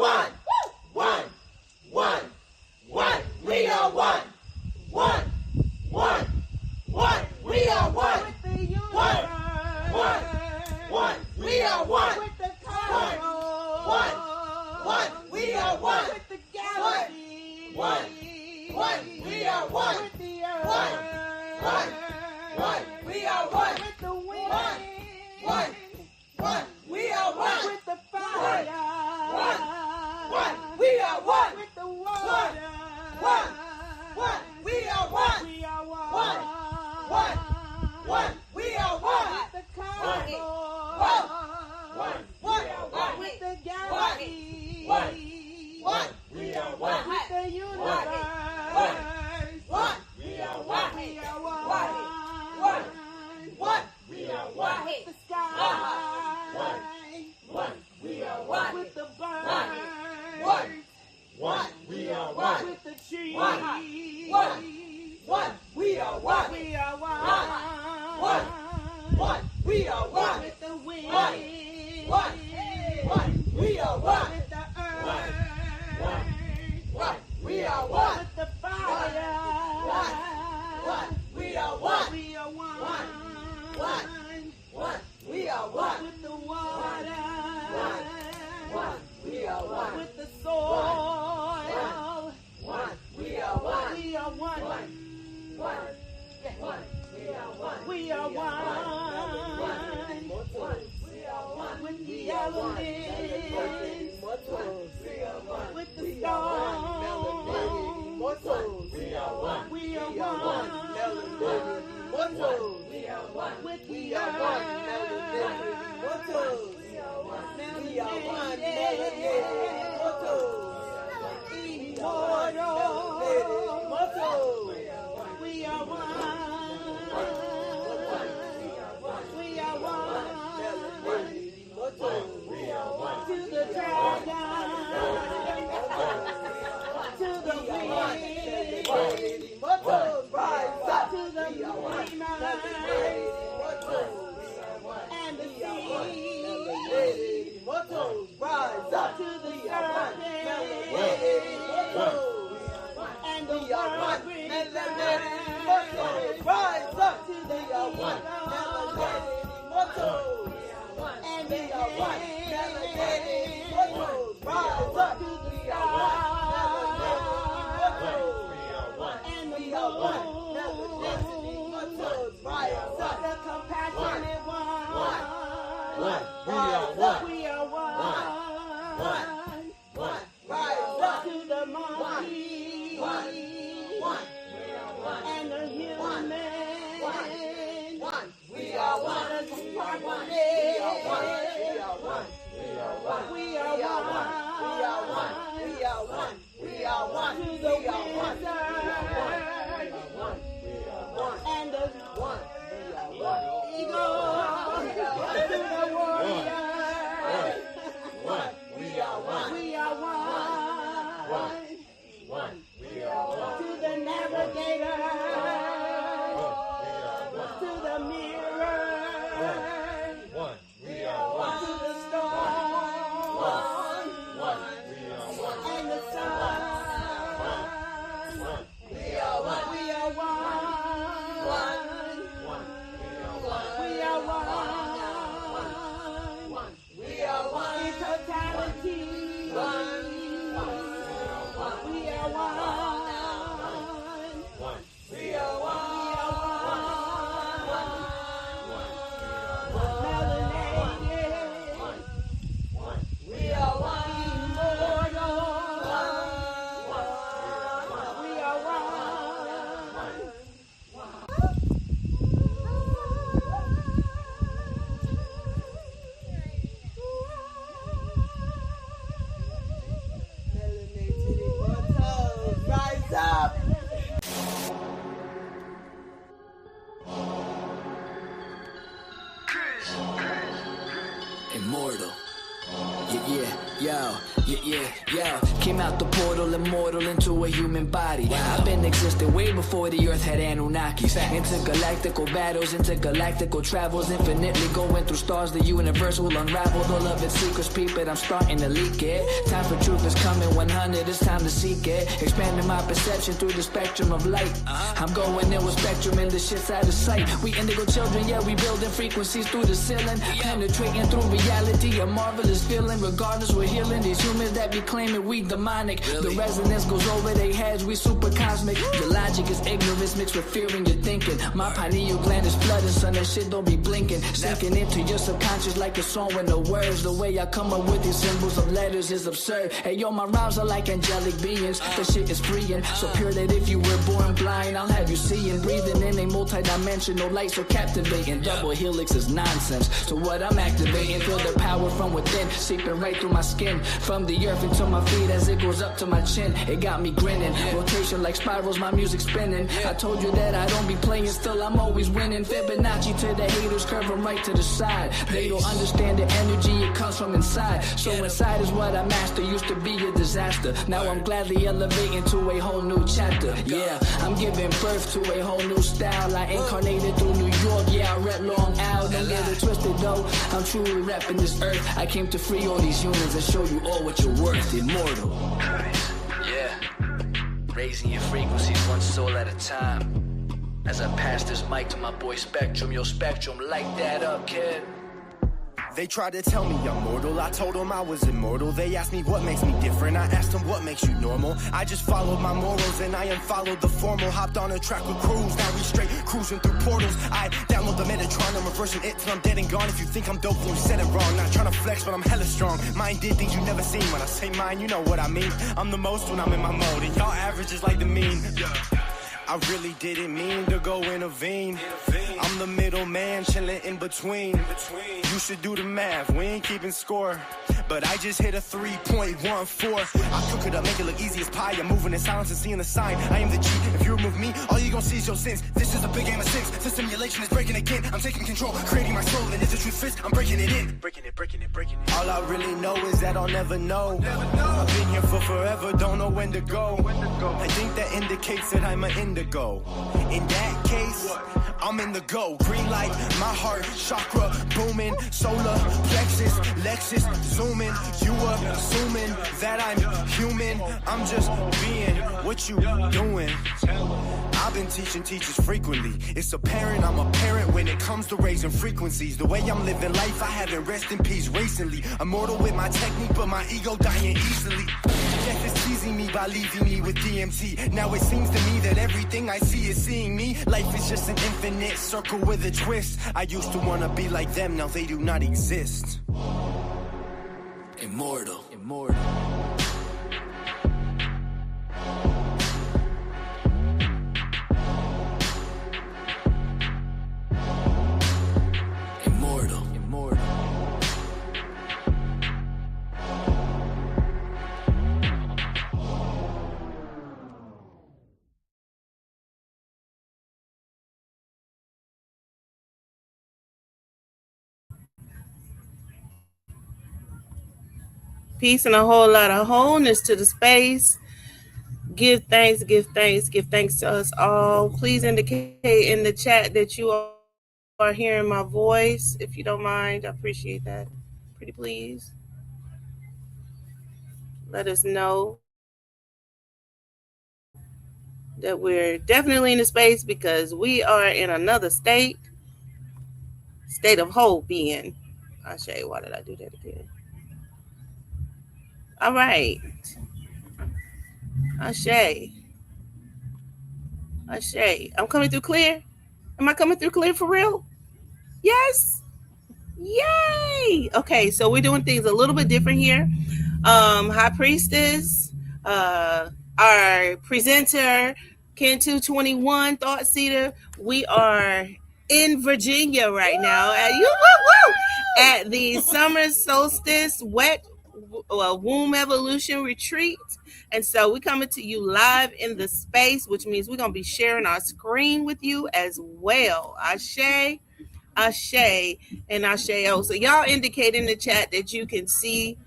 one. One. One. One. We are one. One. One. One. We are one. With the universe. One. One. One. We are one. With the One. cosmos. One. One. We are one. With the galaxy. One. One. We are one. With the earth. One. One. One. We are one. With the wind. One. One. One. We are one. With the fire. One. One. We are one. With the water. One. One. We are one. We are one. One. One. One. We are one. With the cosmos. One. One. One. One. With the galaxy. One. One. We are one. With the universe. One. One. We are one. We are one. One. One. We are one. With the sky. One. One. We are one. With the birds. One. One. We are one. With the trees. One. One. One. We are one. We are one. One. One. We are one. With the wind. One. One. One. We are one. With the earth. One. One. We are one. With the fire. One. One. We are one. We are one. One. One. We are one. With the water. One. One. We are one. With the soil. One. We are one. We are one. One. One. One. We are one. We are one. One. We are one. With the elements. With the stars. We are one. We are one. We are one. With the We are one. We are one. Immortals. We are one. We are one. To the dragon. To the wind. To the MIMEC. And the sea. To the serpent. And the world brings Rise up. to the One. and the One. Rise up. to the and the the compassionate one. We are one. We are one. One. Rise up. To the monkey and the human. We are one. We are one. To the wizard and the eagle. To the warrior. We are one. To the navigator. To the mirror. To the storm. And the sun. We are one. We are one. In totality. We are one. Came out the portal, immortal into a human body. I've been existing way before the earth had Anunnakis. Intergalactical battles, intergalactical travels, infinitely going through stars. The universe will unravel all of its secrets. Peep it, I'm starting to leak it. Time for truth is coming. 100, it's time to seek it. Expanding my perception through the spectrum of light. I'm going in with spectrum and the shit's out of sight. We indigo children, yeah, we building frequencies through the ceiling. Penetrating through reality, a marvelous feeling. Regardless, we're healing these humans that be claiming we demonic. The resonance goes over their heads, we super cosmic. The logic is ignorance mixed with fear in your thinking. My pineal gland is flooding, son, that shit don't be blinking. Sinking into your subconscious like a song with no words. The way I come up with these symbols of letters is absurd. Hey yo, my rhymes are like angelic beings. The shit is freeing, so pure that if you were born blind, I'll have you seeing. Breathing in a multi-dimensional light so captivating. Double helix is nonsense, so what I'm activating. Feel the power from within, seeping right through my skin. From the earth into my feet as it goes up to my chin. It got me grinning, rotation like spirals, my music spinning. I told you that I don't be playing, still I'm always winning. Fibonacci to the haters, curving right to the side. They don't understand the energy, it comes from inside. So inside is what I master, used to be a disaster. Now I'm gladly elevating to a whole new chapter. Yeah, I'm giving birth to a whole new style. I incarnated through New York, yeah, I rep Long Island. Don't get it twisted though, I'm truly repping this earth. I came to free all these humans and show you all what you're worth. Immortal. Yeah, raising your frequencies one soul at a time. As I pass this mic to my boy Spectrum, yo Spectrum, light that up, kid. They tried to tell me I'm mortal, I told them I was immortal. They asked me what makes me different, I asked them what makes you normal. I just followed my morals and I unfollowed the formal. Hopped on a track with crews, now we straight cruising through portals. I download the Metatron, I'm reversing it till I'm dead and gone. If you think I'm dope, then you said it wrong. Not trying to flex, but I'm hella strong. Mine did things you never seen. When I say mine, you know what I mean. I'm the most when I'm in my mode, and y'all average is like the mean. I really didn't mean to go intervene. I'm the middleman chilling in between. You should do the math, we ain't keeping score. But I just hit a 3.14. I cook it up, make it look easy as pie. I'm moving in silence and seeing the sign. I am the G. If you remove me, all you gon' see is your sins. This is a big game of six. The simulation is breaking again. I'm taking control, creating my soul. And if the truth fits, I'm breaking it in. Breaking it. All I really know is that I'll never know. I've been here for forever, don't know when to go. I think that indicates that I'm an indigo. In that case, I'm in the go. Green light, my heart, chakra, booming. Solar, plexus, Lexus, zooming. You assuming that I'm human. I'm just being what you doing. I've been teaching teachers frequently. It's apparent I'm a parent when it comes to raising frequencies. The way I'm living life, I haven't rest in peace recently. Immortal with my technique, but my ego dying easily. Yes, it's teasing me by leaving me with DMT. Now it seems to me that everything I see is seeing me. Life is just an infinite circle with a twist. I used to want to be like them, now they do not exist. Immortal. Peace and a whole lot of wholeness to the space. Give thanks to us all. Please indicate in the chat that you are hearing my voice. If you don't mind, I appreciate that. Pretty please. Let us know that we're definitely in the space because we are in another state of whole being. I'll show you why did I do that again. All right. Ashay. I'm coming through clear. Am I coming through clear for real? Yes. Yay. Okay, so we're doing things a little bit different here. High Priestess, our presenter, Ken 221, Thought Seeder. We are in Virginia right now at the summer solstice wet womb evolution retreat. And so we're coming to you live in the space, which means we're going to be sharing our screen with you as well. Ashe, and Asheo. So y'all indicate in the chat that you can see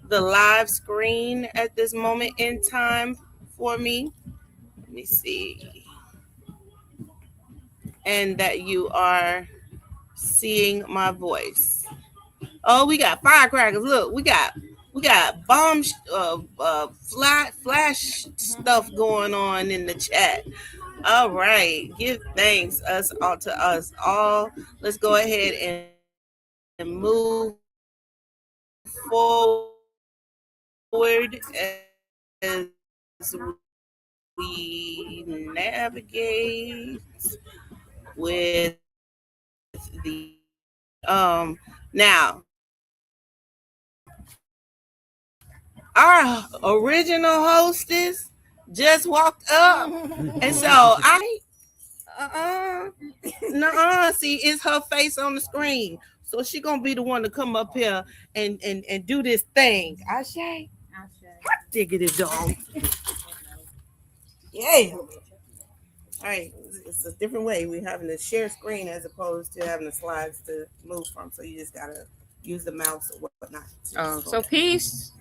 the live screen at this moment in time for me. Let me see. And that you are seeing my voice. Oh, we got firecrackers. Look, we got bomb flash stuff going on in the chat. All right, give thanks us all to us all. Let's go ahead and move forward as we navigate with the now our original hostess just walked up, and so I see, it's her face on the screen, so she gonna be the one to come up here and do this thing. Ashe, diggity dog. Yeah. All right, it's a different way. We're having to share screen as opposed to having the slides to move from. So you just gotta use the mouse or whatnot. So peace.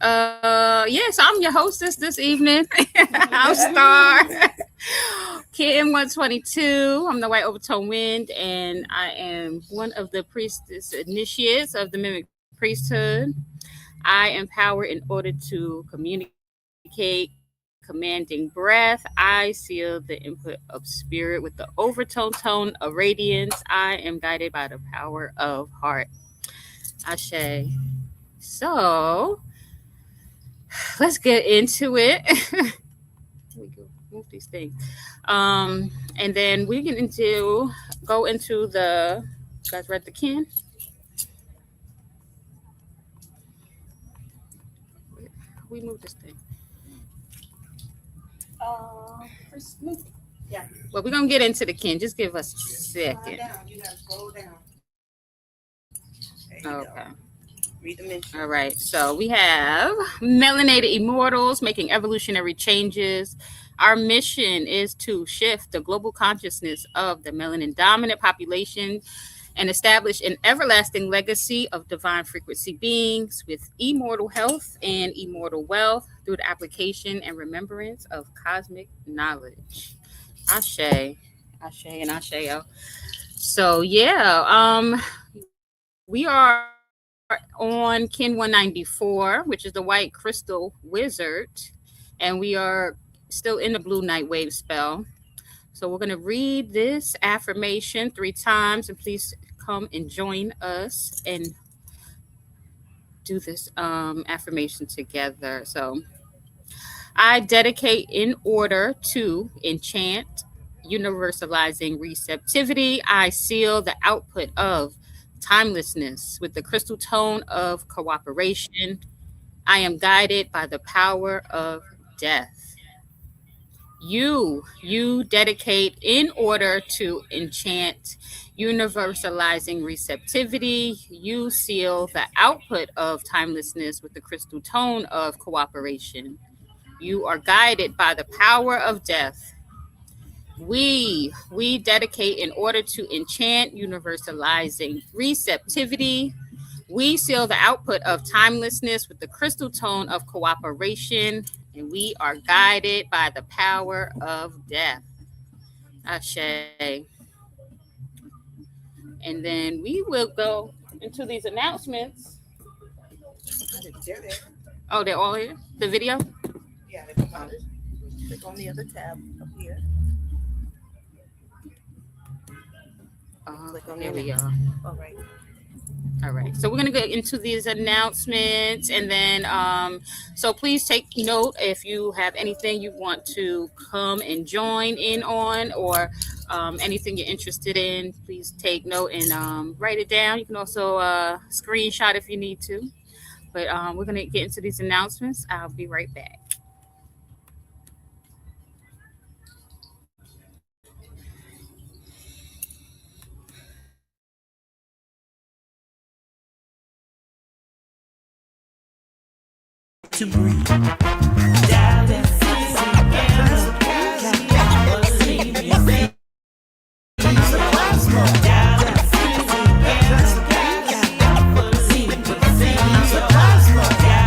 Yes, I'm your hostess this evening. I'm Star Kim 122. I'm the White Overtone Wind, and I am one of the priestess initiates of the MIMEC priesthood. I empower in order to communicate, commanding breath. I seal the input of spirit with the overtone tone of radiance. I am guided by the power of heart. Ashe. So let's get into it. We go move these things. And then we get go into the, you guys read the kin? We move this thing. Yeah. Well, we're gonna get into the kin. Just give us a second. You gotta scroll down. Okay. Read the mention. All right. So we have Melanated Immortals making evolutionary changes. Our mission is to shift the global consciousness of the melanin dominant population and establish an everlasting legacy of divine frequency beings with immortal health and immortal wealth through the application and remembrance of cosmic knowledge. Ashe, Ashe, and Asheo. So yeah, we are on Kin 194, which is the white crystal wizard, and we are still in the blue night wave spell. So we're going to read this affirmation 3 times, and please come and join us and do this affirmation together. So I dedicate in order to enchant, universalizing receptivity. I seal the output of timelessness with the crystal tone of cooperation. I am guided by the power of death. You dedicate in order to enchant, universalizing receptivity. You seal the output of timelessness with the crystal tone of cooperation. You are guided by the power of death. We dedicate in order to enchant, universalizing receptivity. We seal the output of timelessness with the crystal tone of cooperation, and we are guided by the power of death. Ashe. And then we will go into these announcements. Oh, they're all here? The video? Yeah, they come out. Click on the other tab up here. Click on Here we are. All right. All right, so we're going to get into these announcements, and then so please take note if you have anything you want to come and join in on, or anything you're interested in. Please take note and write it down. You can also screenshot if you need to. But we're going to get into these announcements. I'll be right back. To breathe. Dallas is again. Dallas is again.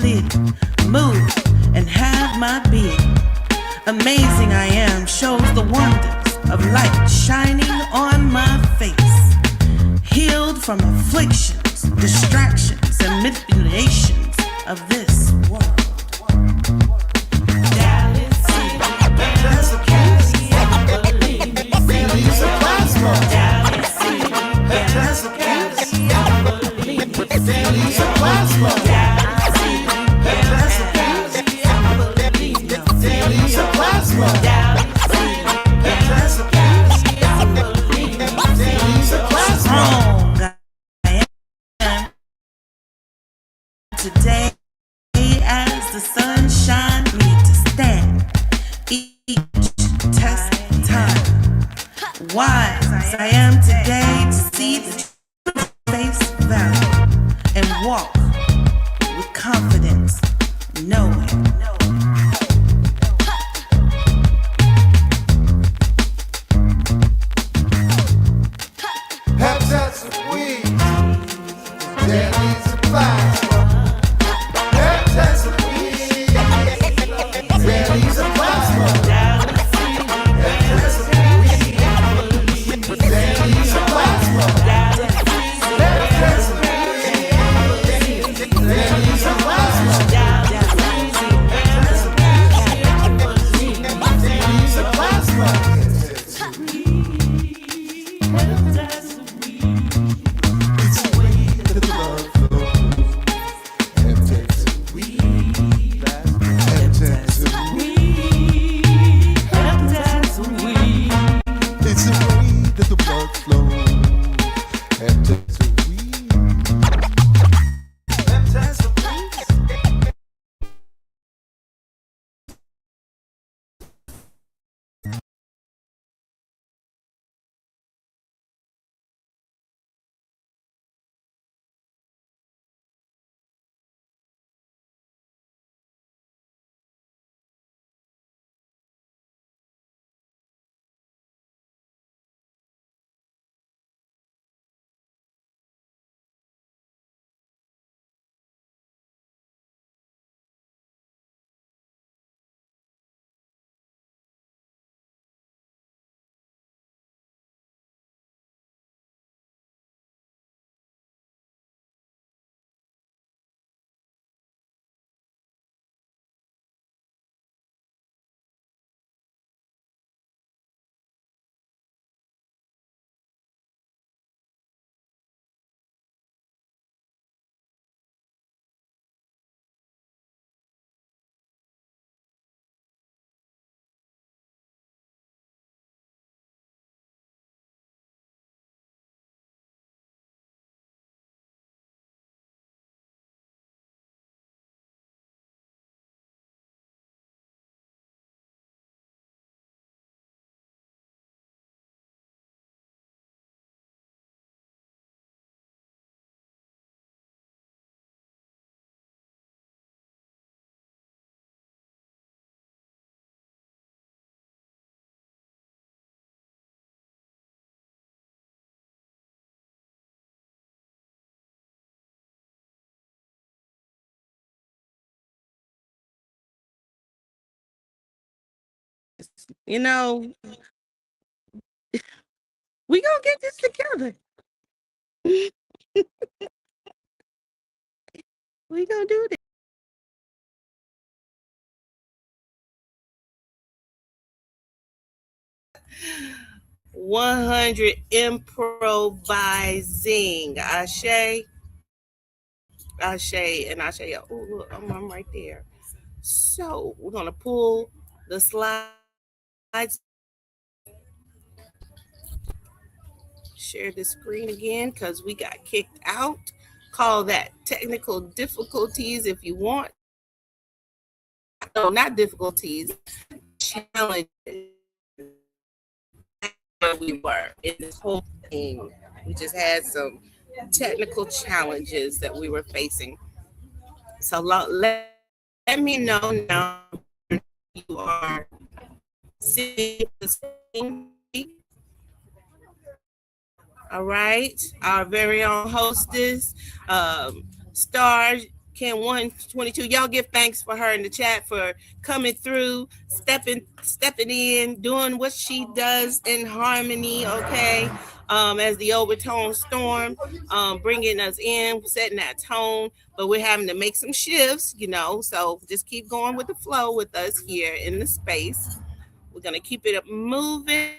clear, move, and have my being. Amazing I am shows the wonders of light shining on my face. Healed from afflictions, distractions, and manipulations of this world. Today, as the sun shines me to stand each test time. Wise I am today to see the face value and walk with confidence, knowing. Habitats of weeds, daily supplies. Habitats of weeds, daily supplies. Habitats of weeds, daily supplies. Habitats of weeds, daily supplies. Daily supplies. You know, we gonna get this together. We gonna do this. 100 improvising. Ashe, Ashe, and Ashe. Oh, look, I'm right there. So we're gonna pull the slides. Share the screen again because we got kicked out. Call that technical difficulties if you want. No, not difficulties. Challenges. We were in this whole thing. We just had some technical challenges that we were facing. So let me know now you are seeing the screen. All right, our very own hostess, Star Can 122, y'all give thanks for her in the chat for coming through, stepping in, doing what she does in harmony, okay? As the overtone storm, bringing us in, setting that tone, but we're having to make some shifts, so just keep going with the flow with us here in the space. We're going to keep it up moving.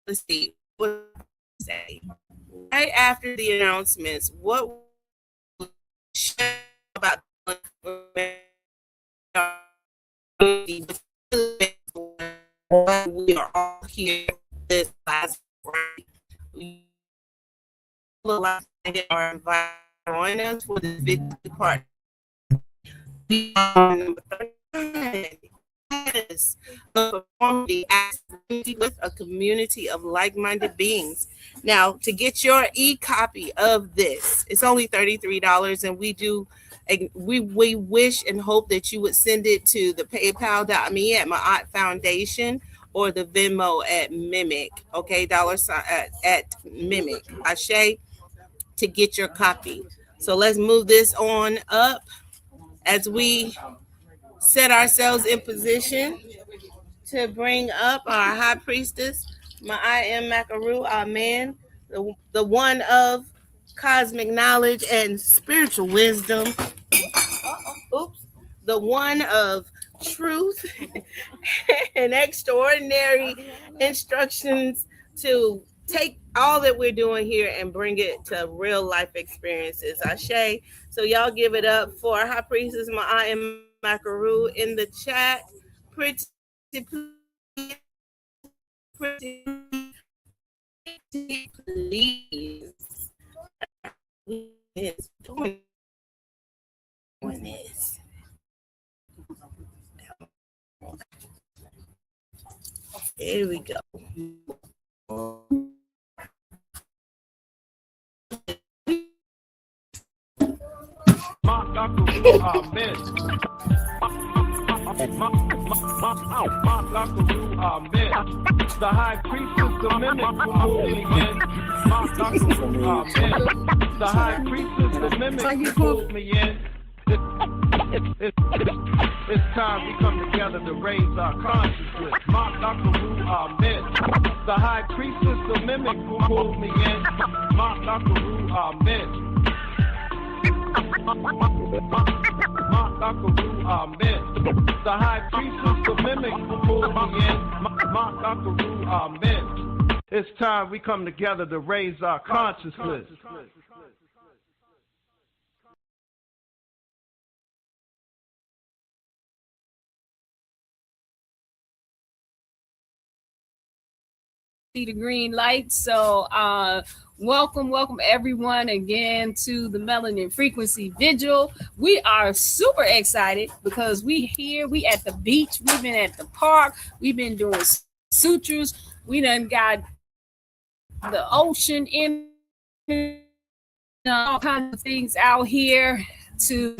Let's see what say. Right after the announcements, what about we are all here this last we are invited to join us for this big part. We are number 39. Yes, with a community of like-minded beings. Now, to get your e-copy of this, it's only $33, and we wish and hope that you would send it to the PayPal.me at my Aunt Foundation or the Venmo at MIMEC, okay, $ at MIMEC, Ashe, to get your copy. So let's move this on up as we set ourselves in position to bring up our high priestess, Ma'ayim Makaru, Amen, the one of cosmic knowledge and spiritual wisdom. Oops. The one of truth and extraordinary instructions to take all that we're doing here and bring it to real life experiences. Ashe. So y'all give it up for High Priestess Ma'ayim Makaru in the chat. Pretty please. Doing this. There we go. The high priestess, the mimic, the high priestess, the mimic, pulled me in. It's time we come together to raise our consciousness. Amen. The high priestess, the mimic, pulled me in. Amen. Amen. The high priestess, the mimic, pulled me in. Amen. It's time we come together to raise our consciousness. The green light. So welcome everyone again to the Melanin Frequency Vigil. We are super excited because we at the beach, we've been at the park, we've been doing sutras, we done got the ocean in, all kinds of things out here to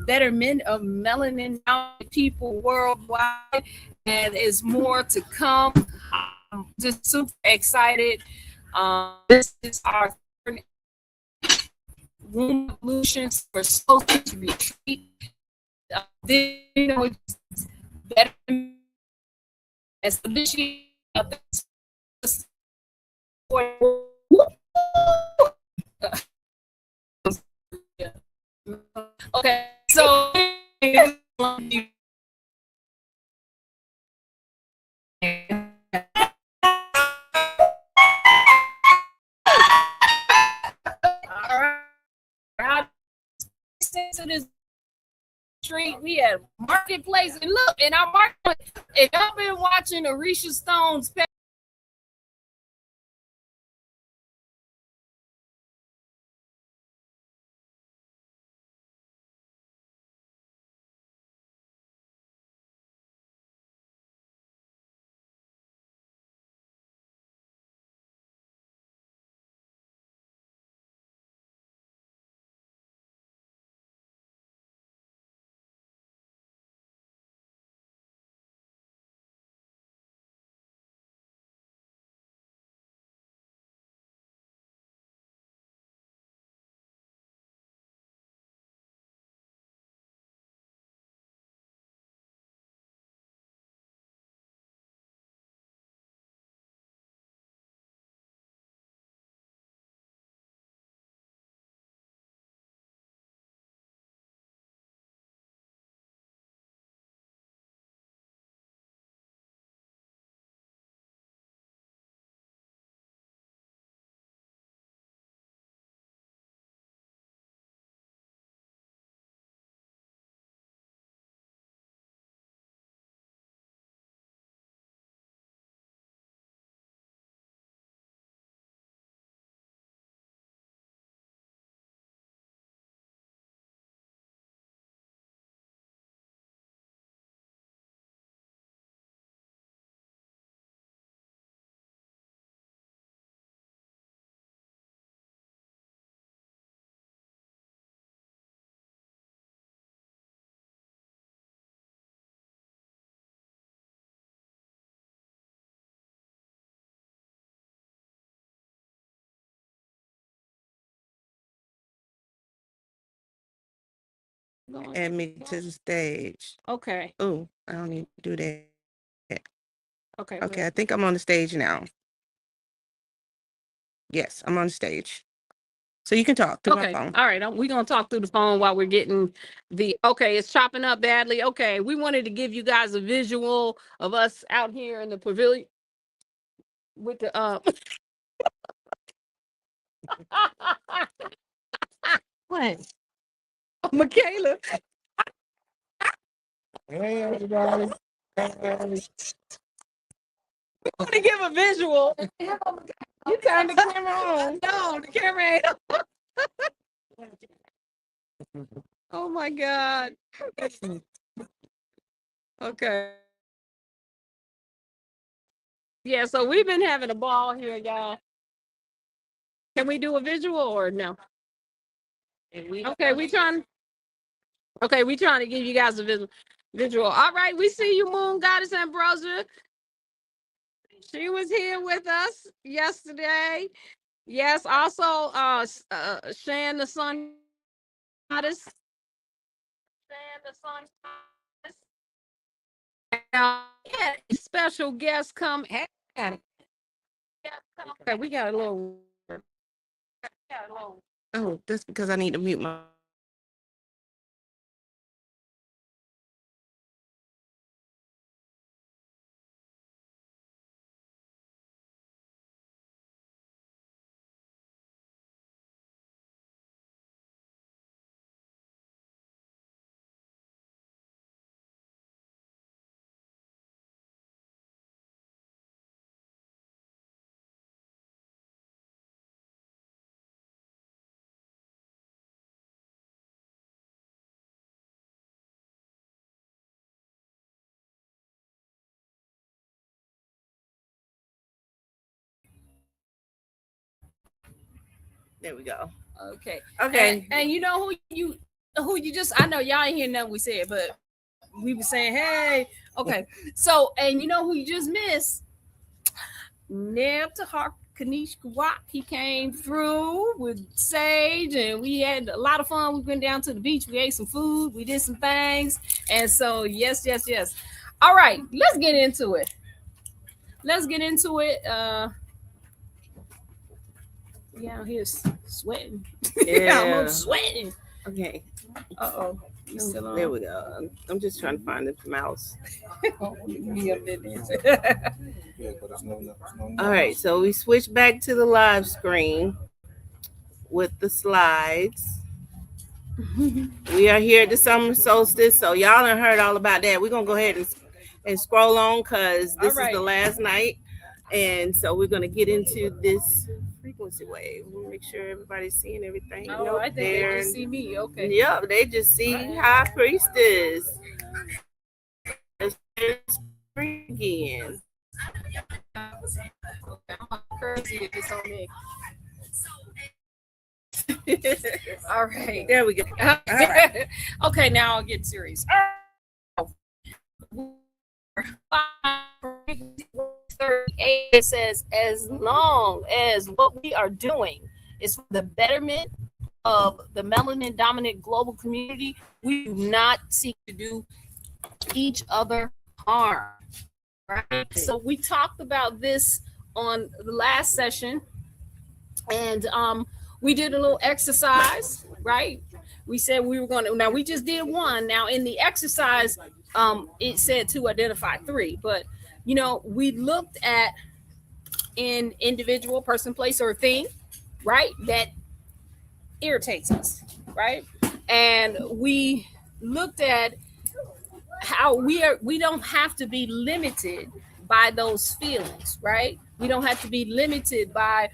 betterment of melanin people worldwide, and there's more to come. I'm just super excited. This is our room evolutions for soul retreat. It's better establishing of this. Okay, so to this street, we at marketplace, and look, in our marketplace, if y'all been watching Arisha Stone's Add me to the stage. Okay. Oh, I don't need to do that. Okay. Okay, I think I'm on the stage now. Yes, I'm on the stage. So you can talk through my phone. All right. We're going to talk through the phone while we're getting it's chopping up badly. Okay. We wanted to give you guys a visual of us out here in the pavilion with the, what? Michaela. Hey, everybody. We want to give a visual. You turned the camera on. No, the camera ain't on. Oh my God. Okay. Yeah, so we've been having a ball here, y'all. Can we do a visual or no? Okay, we trying to give you guys a visual. All right, we see you, Moon Goddess Ambrosia. She was here with us yesterday. Yes, also Shan the Sun Goddess. Shan the Sun Goddess. Yeah, special guest come. Hey, okay, we got a little. Oh, that's because I need to mute my. There we go. Okay. Okay. And you know who you just, I know y'all ain't hear nothing we said, but we were saying, hey, okay. So, and you know who you just missed? Neb Tahar Kanish Kawak. He came through with Sage and we had a lot of fun. We went down to the beach. We ate some food. We did some things. And so, yes. All right, let's get into it. Yeah, he's sweating. Yeah. I'm sweating. Okay. Uh-oh. You still on? There we go. I'm just trying to find the mouse. Oh, be up there. All right, so we switch back to the live screen with the slides. We are here at the summer solstice, so y'all done heard all about that. We're gonna go ahead and scroll on because this is the last night, and so we're gonna get into this frequency wave. We'll make sure everybody's seeing everything. Oh, I think they just see me. Okay. Yep, they just see High Priestess. It's again. Crazy if it's on me. All right. There we go. All right. Okay, now I'll get serious. It says, as long as what we are doing is for the betterment of the melanin dominant global community, we do not seek to do each other harm. Right? So we talked about this on the last session, and we did a little exercise, right? We said we were going to, now we just did one. Now in the exercise, it said to identify 3, but you know, we looked at an individual, person, place, or thing, right? That irritates us, right? And we looked at how we don't have to be limited by those feelings, right? We don't have to be limited by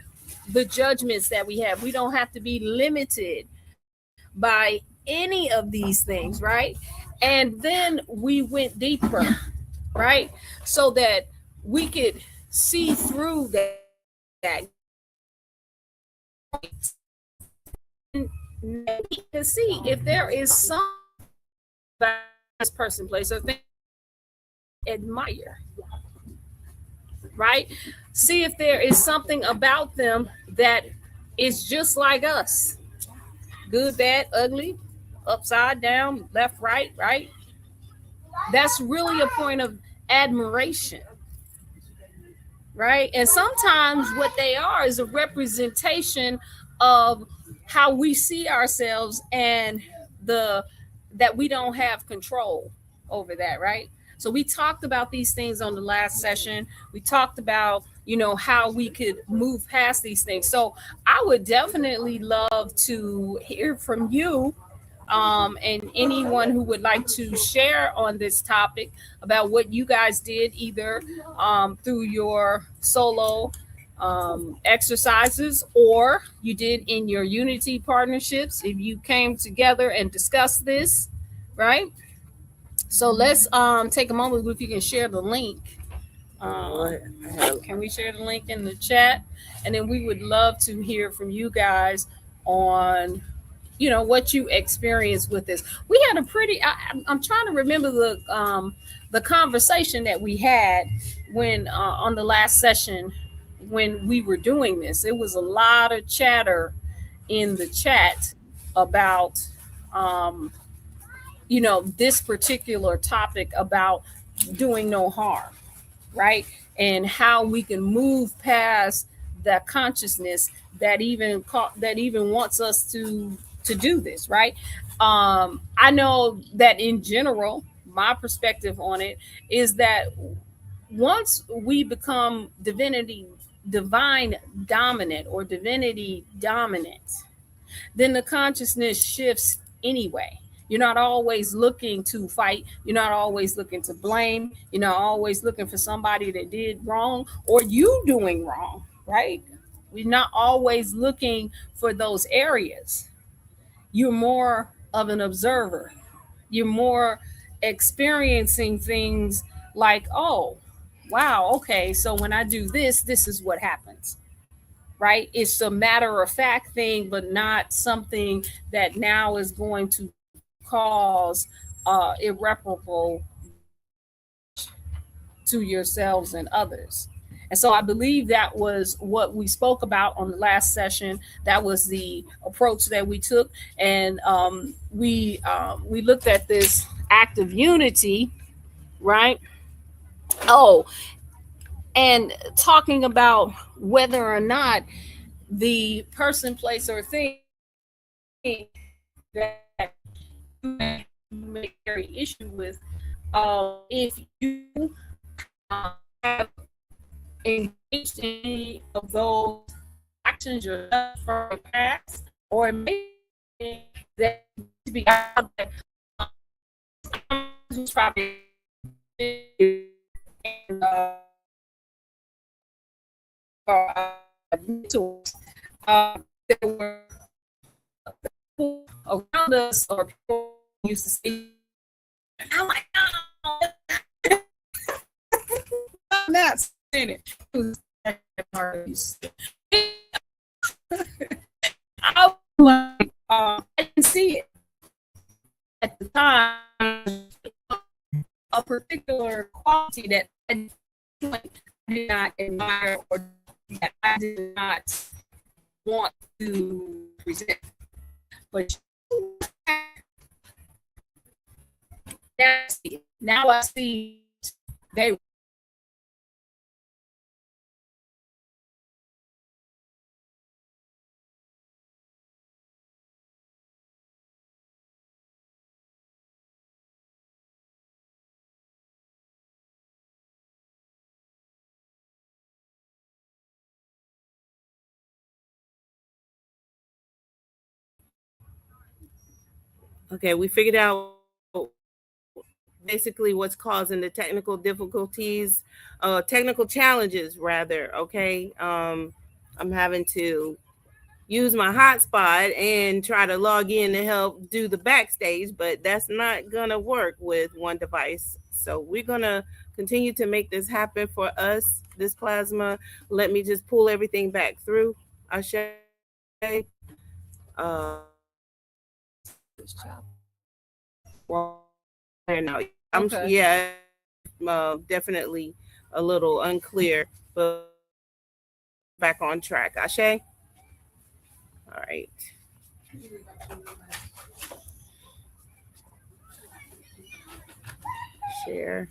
the judgments that we have. We don't have to be limited by any of these things, right? And then we went deeper, right? So that we could see through that. And we can see if there is some this person, place, or thing admire, right? See if there is something about them that is just like us, good, bad, ugly, upside down, left, right. That's really a point of admiration, right? And sometimes what they are is a representation of how we see ourselves and the that we don't have control over that, right? So we talked about these things on the last session. We talked about, how we could move past these things. So I would definitely love to hear from you, and anyone who would like to share on this topic about what you guys did, either through your solo exercises, or you did in your unity partnerships, if you came together and discussed this, right? So let's take a moment if you can share the link. Can we share the link in the chat? And then we would love to hear from you guys on what you experienced with this. We had a pretty I'm trying to remember the conversation that we had when on the last session when we were doing this. It was a lot of chatter in the chat about this particular topic about doing no harm, right? And how we can move past that consciousness that even wants us to do this, right? I know that in general, my perspective on it is that once we become divine dominant or divinity dominant, then the consciousness shifts anyway. You're not always looking to fight. You're not always looking to blame. You're not always looking for somebody that did wrong or you doing wrong, right? We're not always looking for those areas. You're more of an observer. You're more experiencing things like, oh, wow, okay, so when I do this, this is what happens, right? It's a matter of fact thing, but not something that now is going to cause irreparable to yourselves and others. And so I believe that was what we spoke about on the last session. That was the approach that we took, and we looked at this act of unity, right? Oh, and talking about whether or not the person, place, or thing that you may carry issue with, if you have engaged in any of those actions yourself from the past, or maybe that to be out there, probably there were people around us or people used to say, "Oh my God, I'm not saying it." I was like, I didn't see it at the time. A particular quality that I did not admire or that I did not want to present. But now I see they Okay, we figured out basically what's causing the technical difficulties, technical challenges rather. Okay, I'm having to use my hotspot and try to log in to help do the backstage, but that's not gonna work with one device. So we're gonna continue to make this happen for us, this plasma. Let me just pull everything back through. Ashe. Well, now I'm okay. Yeah, definitely a little unclear, but back on track. Ashe. All right. share.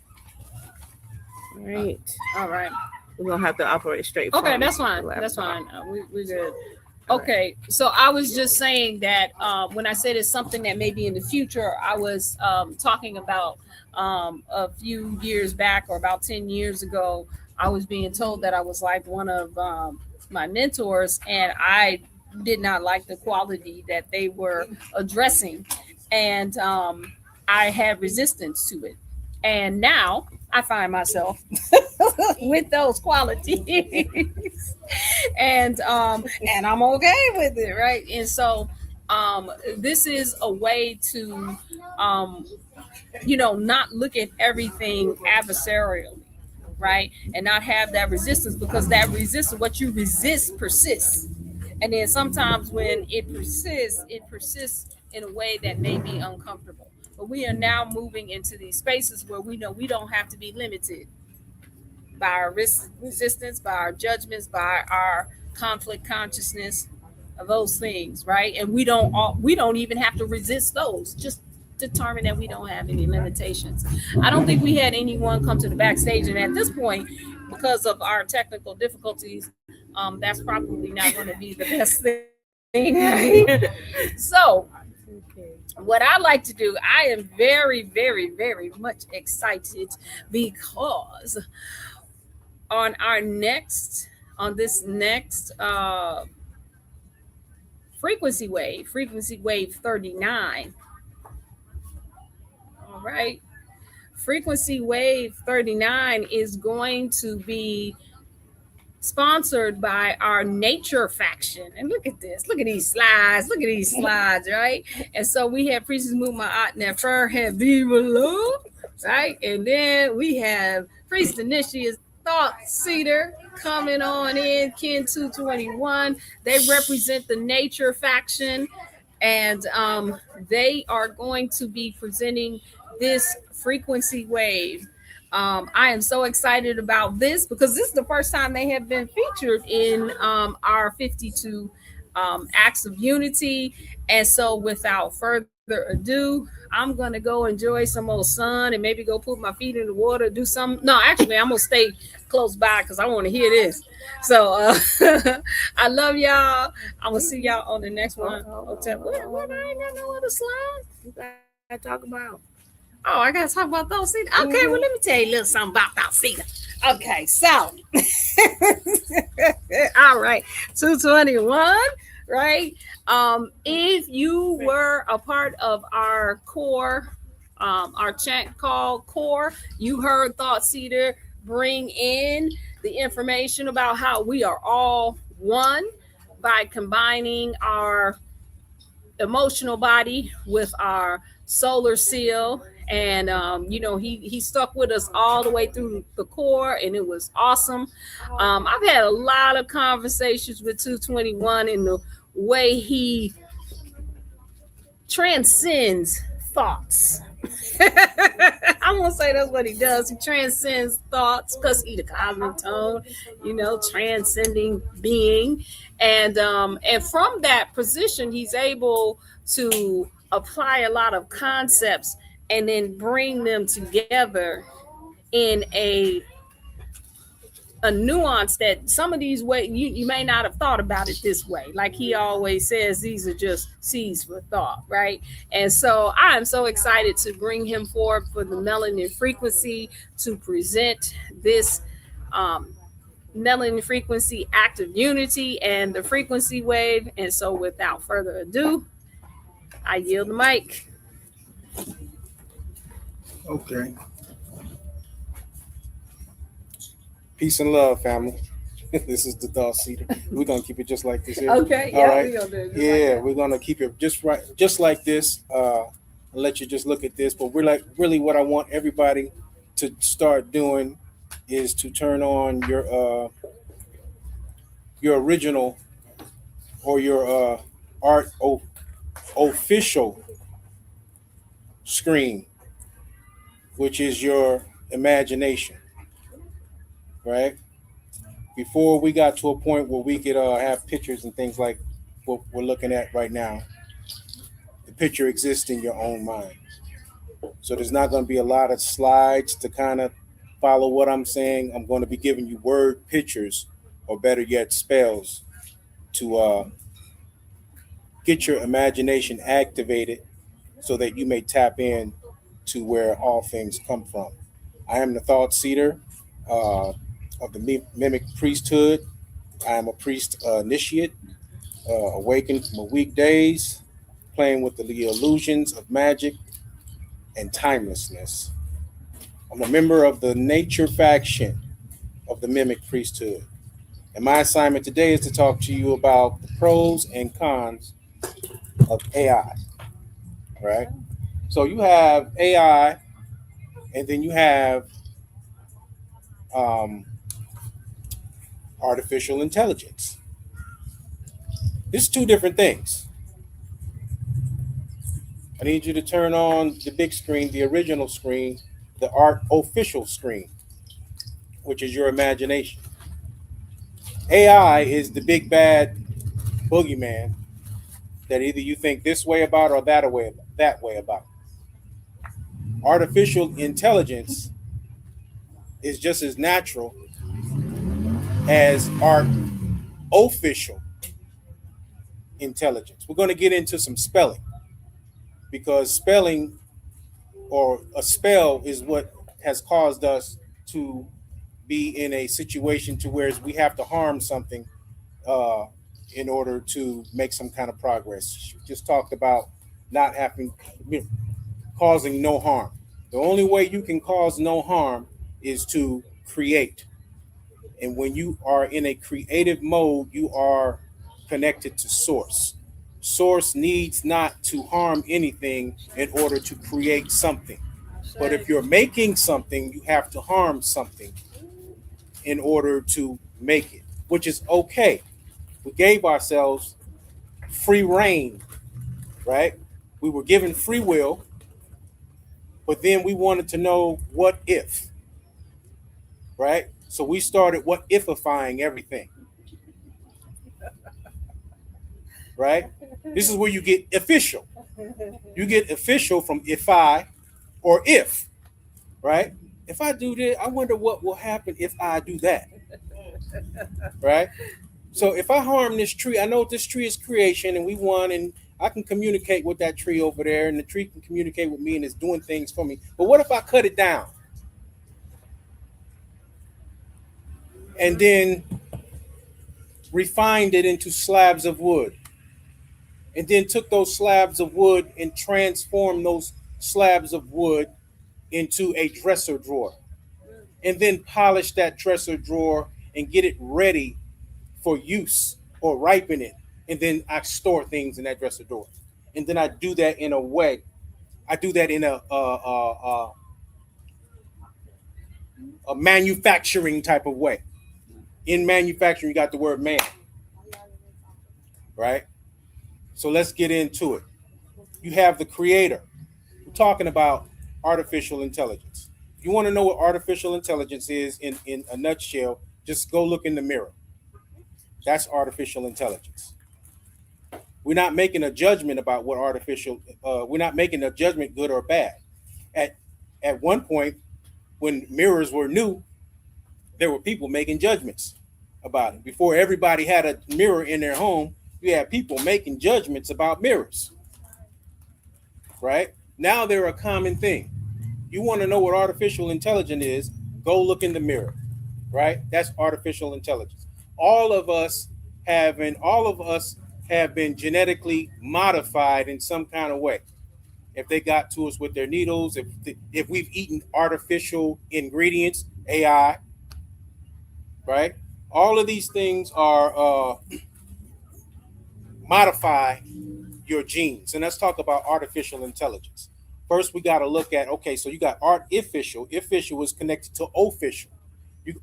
All right. All right. We're gonna have to operate straight. Okay, from that's the fine. laptop. That's fine. We're good. Okay, so I was just saying that when I said it's something that maybe in the future, I was talking about a few years back or about 10 years ago, I was being told that I was like one of my mentors, and I did not like the quality that they were addressing. And I had resistance to it. And now I find myself with those qualities. and I'm okay with it, right? And so this is a way to not look at everything adversarially, right? And not have that resistance, because that resistance, what you resist persists. And then sometimes when it persists in a way that may be uncomfortable. But we are now moving into these spaces where we know we don't have to be limited by our resistance, by our judgments, by our conflict consciousness, of those things, right? And we don't even have to resist those. Just determine that we don't have any limitations. I don't think we had anyone come to the backstage, and at this point, because of our technical difficulties, that's probably not going to be the best thing. So what I like to do, I am very, very, very much excited because on this next frequency wave 39. All right. Frequency wave 39 is going to be sponsored by our nature faction. And look at this. Look at these slides, right? And so we have Priestess Muma'at Nefer Hevivala, right? And then we have Priest Initia's Thought Cedar coming on in, Kin 221. They represent the nature faction, and they are going to be presenting this frequency wave. I am so excited about this because this is the first time they have been featured in our 52 acts of unity. And so without further ado, I'm going to go enjoy some old sun and maybe go put my feet in the water, do some. No, actually, I'm going to stay close by because I want to hear this. So I love y'all. I'm going to see y'all on the next one. What? I ain't got no other slides. You gotta talk about. Oh, I gotta talk about those cedar. Okay, well, let me tell you a little something about those cedar. Okay, so all right, 221, right? If you were a part of our core, our chat call core, you heard Thought Cedar bring in the information about how we are all one by combining our emotional body with our solar seal. And he stuck with us all the way through the core, and it was awesome. I've had a lot of conversations with 221 in the way he transcends thoughts. I won't say that's what he does. He transcends thoughts because he's the cosmic tone, transcending being. And from that position, he's able to apply a lot of concepts and then bring them together in a nuance that some of these ways you may not have thought about it this way. Like he always says, these are just seeds for thought, right? And so I am so excited to bring him forward for the Melanin Frequency to present this Melanin Frequency Act of Unity and the frequency wave. And so without further ado, I yield the mic. Okay. Peace and love, family. This is the Thought Cedar. We're gonna keep it just like this here. Okay. All right. We're gonna keep it just like this. I'll let you just look at this. But we're like really what I want everybody to start doing is to turn on your original or your art official screen, which is your imagination, right? Before we got to a point where we could have pictures and things like what we're looking at right now, the picture exists in your own mind, So there's not going to be a lot of slides to kind of follow what I'm saying. I'm going to be giving you word pictures, or better yet, spells to get your imagination activated so that you may tap in to where all things come from. I am the thought seeder of the mimic priesthood. I am a priest initiate, awakened from a weekdays, playing with the illusions of magic and timelessness. I'm a member of the nature faction of the mimic priesthood. And my assignment today is to talk to you about the pros and cons of AI, right? So you have AI, and then you have um, artificial intelligence. It's two different things. I need you to turn on the big screen, the original screen, the art official screen, which is your imagination. AI is the big bad boogeyman that either you think this way about or that way about. Artificial intelligence is just as natural as art official intelligence. We're going to get into some spelling, because spelling, or a spell, is what has caused us to be in a situation to where we have to harm something uh, in order to make some kind of progress. Just talked about not having, causing no harm. The only way you can cause no harm is to create. And when you are in a creative mode, you are connected to source. Source needs not to harm anything in order to create something. But if you're making something, you have to harm something in order to make it, which is okay. We gave ourselves free reign, right? We were given free will, but then we wanted to know what if, right? So we started what ififying everything, right? This is where you get official. You get official from if I or if, right? If I do this, I wonder what will happen if I do that, right? So if I harm this tree, I know this tree is creation and we won, and I can communicate with that tree over there, and the tree can communicate with me and is doing things for me. But what if I cut it down and then refined it into slabs of wood, and then took those slabs of wood and transformed those slabs of wood into a dresser drawer, and then polish that dresser drawer and get it ready for use, or ripen it, and then I store things in that dresser drawer, and then I do that in a way. I do that in a manufacturing type of way. In manufacturing, you got the word man, right? So let's get into it. You have the creator. We're talking about artificial intelligence. If you want to know what artificial intelligence is in a nutshell, just go look in the mirror. That's artificial intelligence. We're not making a judgment about what we're not making a judgment good or bad. At one point, when mirrors were new, there were people making judgments about it. Before everybody had a mirror in their home, you had people making judgments about mirrors, right? Now they're a common thing. You want to know what artificial intelligence is, go look in the mirror, right? That's artificial intelligence. All of us have been genetically modified in some kind of way. If they got to us with their needles, if we've eaten artificial ingredients, AI, right? All of these things are modify your genes. And let's talk about artificial intelligence. First, we got to look at, okay, so you got artificial. Official is connected to official.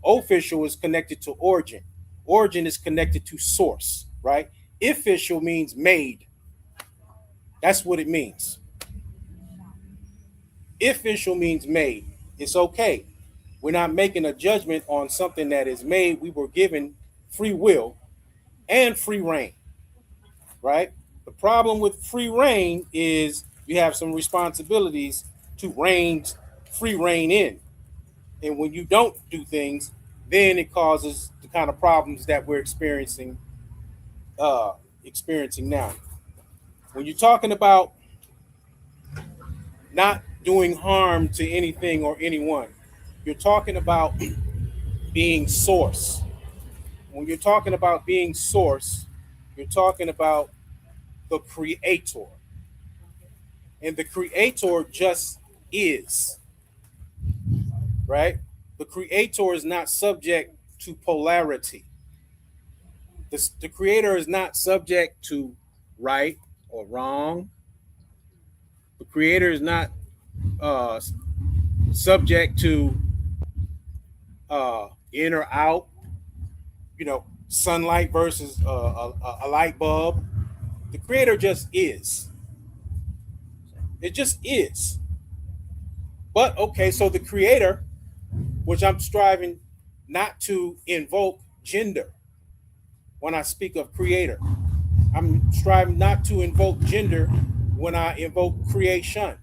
Official is connected to origin. Origin is connected to source, right? Official means made. That's what it means. Official means made. It's okay. We're not making a judgment on something that is made. We were given free will and free reign, right? The problem with free reign is you have some responsibilities to reign, free reign in. And when you don't do things, then it causes the kind of problems that we're experiencing now. When you're talking about not doing harm to anything or anyone, you're talking about being source. When you're talking about being source, you're talking about the creator. And the creator just is, right? The creator is not subject to polarity. The creator is not subject to right or wrong. The creator is not subject to in or out, sunlight versus a light bulb. The creator just is. It just is. But okay, so the creator, which I'm striving not to invoke gender when I speak of creator. I'm striving not to invoke gender when I invoke creation,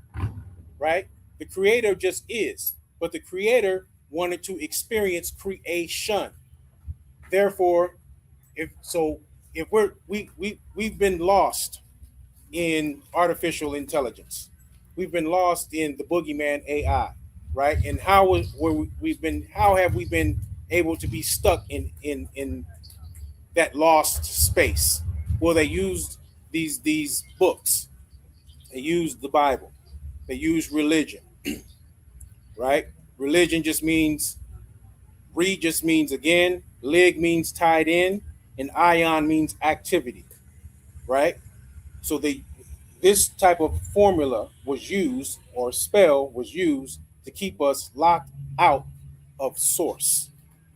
right? The creator just is, but the creator wanted to experience creation. Therefore, if we've been lost in artificial intelligence, we've been lost in the boogeyman AI, right? And how have we been able to be stuck in that lost space? Well, they used these books. They used the Bible. They used religion, right? Religion just means just means again, lig means tied in, and ion means activity, right? So this type of formula was used, or spell was used, to keep us locked out of source.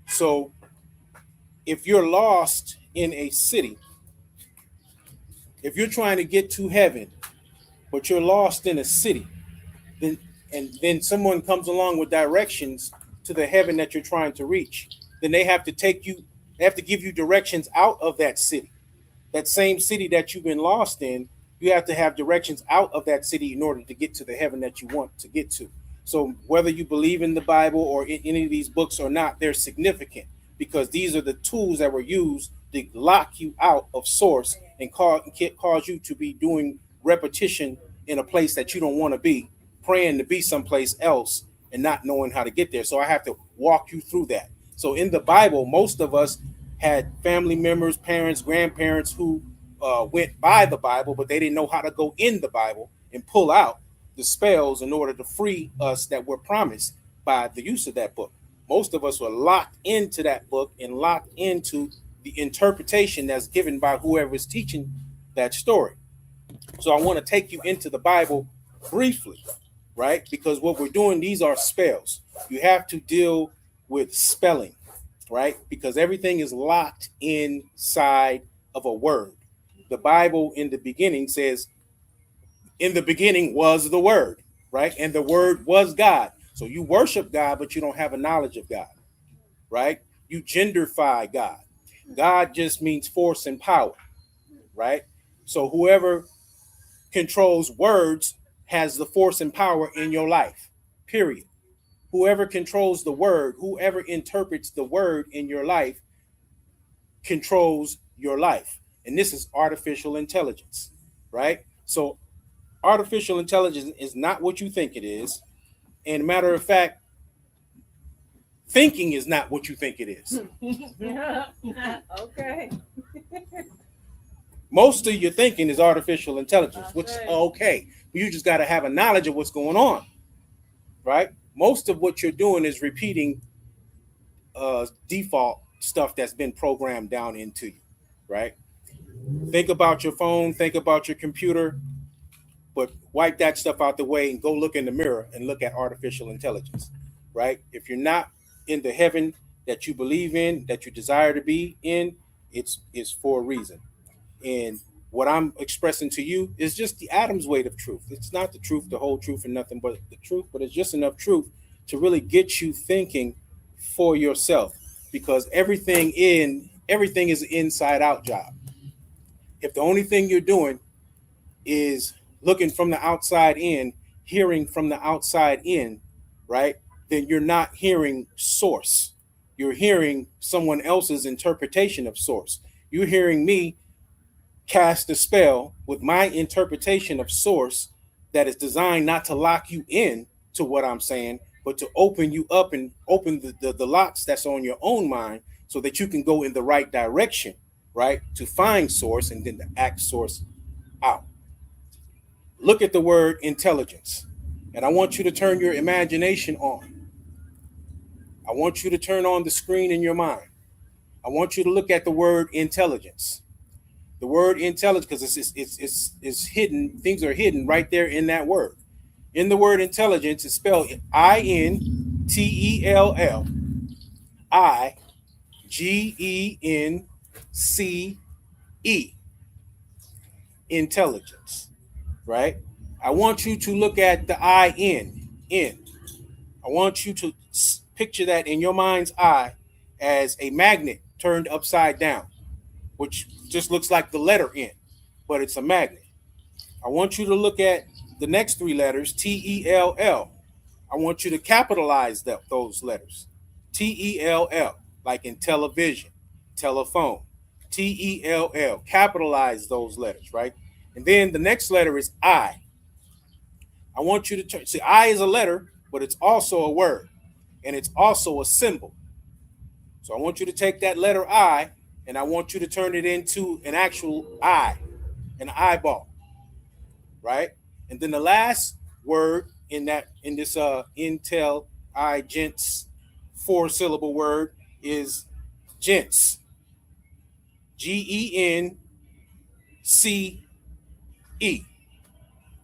So if you're lost in a city, if you're trying to get to heaven, but you're lost in a city, then someone comes along with directions to the heaven that you're trying to reach, then they have to give you directions out of that city. That same city that you've been lost in, you have to have directions out of that city in order to get to the heaven that you want to get to. So whether you believe in the Bible or in any of these books or not, they're significant, because these are the tools that were used to lock you out of source and cause you to be doing repetition in a place that you don't want to be, praying to be someplace else and not knowing how to get there. So I have to walk you through that. So in the Bible, most of us had family members, parents, grandparents who went by the Bible, but they didn't know how to go in the Bible and pull out the spells in order to free us that were promised by the use of that book. Most of us were locked into that book and locked into the interpretation that's given by whoever is teaching that story. So I want to take you into the Bible briefly, right? Because what we're doing, these are spells. You have to deal with spelling, right? Because everything is locked inside of a word. The Bible in the beginning says, in the beginning was the word, right? And the word was God. So you worship God, but you don't have a knowledge of God, right? You genderify God. God just means force and power, right? So whoever controls words has the force and power in your life, period. Whoever controls the word, whoever interprets the word in your life controls your life. And this is artificial intelligence, right? So artificial intelligence is not what you think it is. And matter of fact, thinking is not what you think it is. Okay. Most of your thinking is artificial intelligence, which is okay. You just got to have a knowledge of what's going on, right? Most of what you're doing is repeating default stuff that's been programmed down into you, right? Think about your phone, think about your computer, but wipe that stuff out the way and go look in the mirror and look at artificial intelligence, right? If you're not in the heaven that you believe in, that you desire to be in, it's for a reason. And what I'm expressing to you is just the atom's weight of truth. It's not the truth, the whole truth, and nothing but the truth, but it's just enough truth to really get you thinking for yourself, because everything is an inside out job. If the only thing you're doing is looking from the outside in, hearing from the outside in, right, then you're not hearing source. You're hearing someone else's interpretation of source. You're hearing me cast a spell with my interpretation of source that is designed not to lock you in to what I'm saying, but to open you up and open the locks that's on your own mind so that you can go in the right direction, right, to find source and then to act source out. Look at the word intelligence, and I want you to turn your imagination on. I want you to turn on the screen in your mind. I want you to look at the word intelligence. The word intelligence, because it's hidden, things are hidden right there in that word. In the word intelligence, it's spelled INTELLIGENCE. Intelligence, right? I want you to look at the in. I want you to picture that in your mind's eye as a magnet turned upside down, which just looks like the letter N, but it's a magnet. I want you to look at the next three letters, TELL. I want you to capitalize those letters. TELL, like in television, telephone. TELL, capitalize those letters, right? And then the next letter is I. I want you to see, I is a letter, but it's also a word, and it's also a symbol. So I want you to take that letter I, and I want you to turn it into an actual eye, an eyeball, right? And then the last word in this intelligence 4-syllable word is gents. GENCE.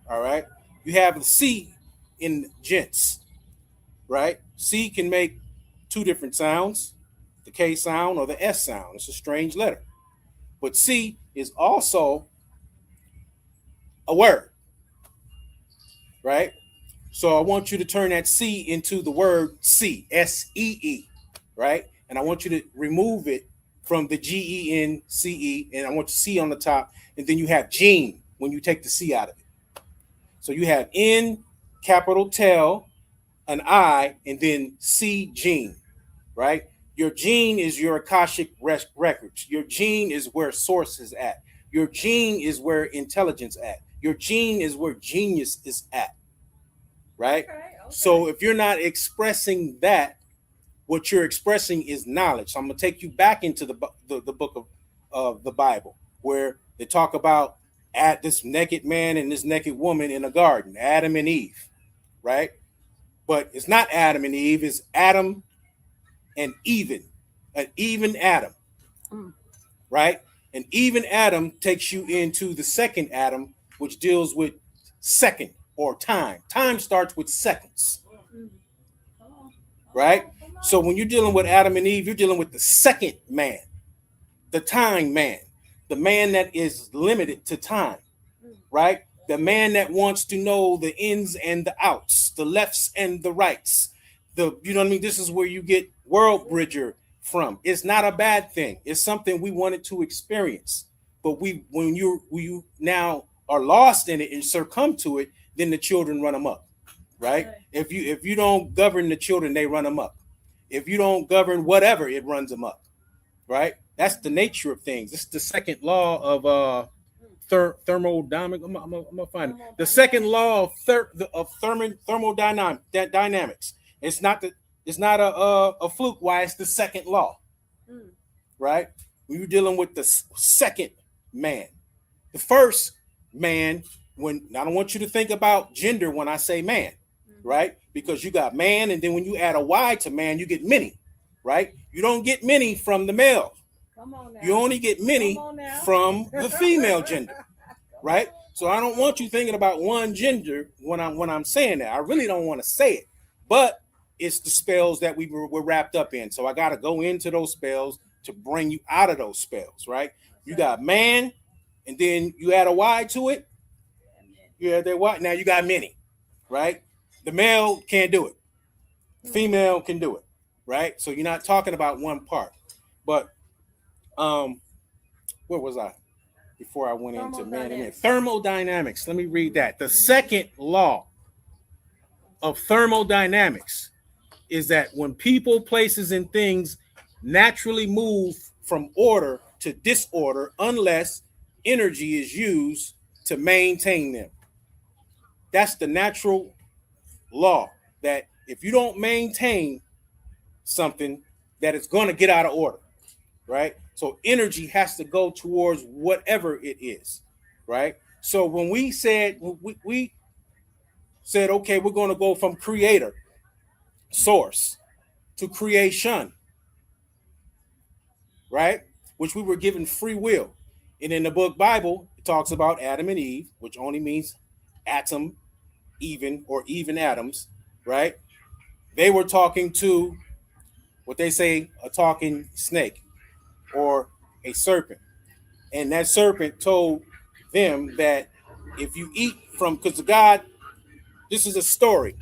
All right. You have the C in gents, right? C can make two different sounds, the K sound or the S sound. It's a strange letter. But C is also a word, right? So I want you to turn that C into the word see, SEE, right? And I want you to remove it from the GENCE, and I want you to C on the top, and then you have gene when you take the C out of it. So you have N, capital tel, an I, and then C gene, right? Your gene is your Akashic records. Your gene is where source is at. Your gene is where intelligence at. Your gene is where genius is at, right? Okay. So if you're not expressing that, what you're expressing is knowledge. So I'm going to take you back into the book of the Bible, where they talk about at this naked man and this naked woman in a garden, Adam and Eve, right? But it's not Adam and Eve, it's Adam and even, an even Adam, right? And even Adam takes you into the second Adam, which deals with second or time. Time starts with seconds, right? So when you're dealing with Adam and Eve, you're dealing with the second man, the time man, the man that is limited to time, right? The man that wants to know the ins and the outs, the lefts and the rights. You know what I mean? This is where you get World Bridger from. It's not a bad thing. It's something we wanted to experience. But when you now are lost in it and succumb to it, then the children run amok, right? If you don't govern the children, they run amok. If you don't govern whatever, it runs amok, right? That's the nature of things. This is the second law of thermodynamics. I'm gonna find it. The second law of thermodynamics. It's not a fluke why it's the second law, right? When you're dealing with the second man, the first man. When I don't want you to think about gender when I say man, right? Because you got man, and then when you add a Y to man, you get many, right? You don't get many from the male. Come on now. You only get many from the female gender, right? So I don't want you thinking about one gender when I'm saying that. I really don't want to say it, but it's the spells that we're wrapped up in. So I got to go into those spells to bring you out of those spells, right? You got man, and then you add a Y to it. You add that Y. Now you got many, right? The male can't do it. The female can do it, right? So you're not talking about one part. But where was I before I went into man and man? Thermodynamics. Let me read that. The second law of thermodynamics is that when people, places, and things naturally move from order to disorder unless energy is used to maintain them. That's the natural law, that if you don't maintain something, that it's going to get out of order, right? So energy has to go towards whatever it is, right? So when we said okay, we're going to go from creator, source, to creation, right? Which we were given free will. And in the book Bible, it talks about Adam and Eve, which only means atom, even, or even atoms, right? They were talking to what they say a talking snake or a serpent. And that serpent told them that if you eat from, because God, this is a story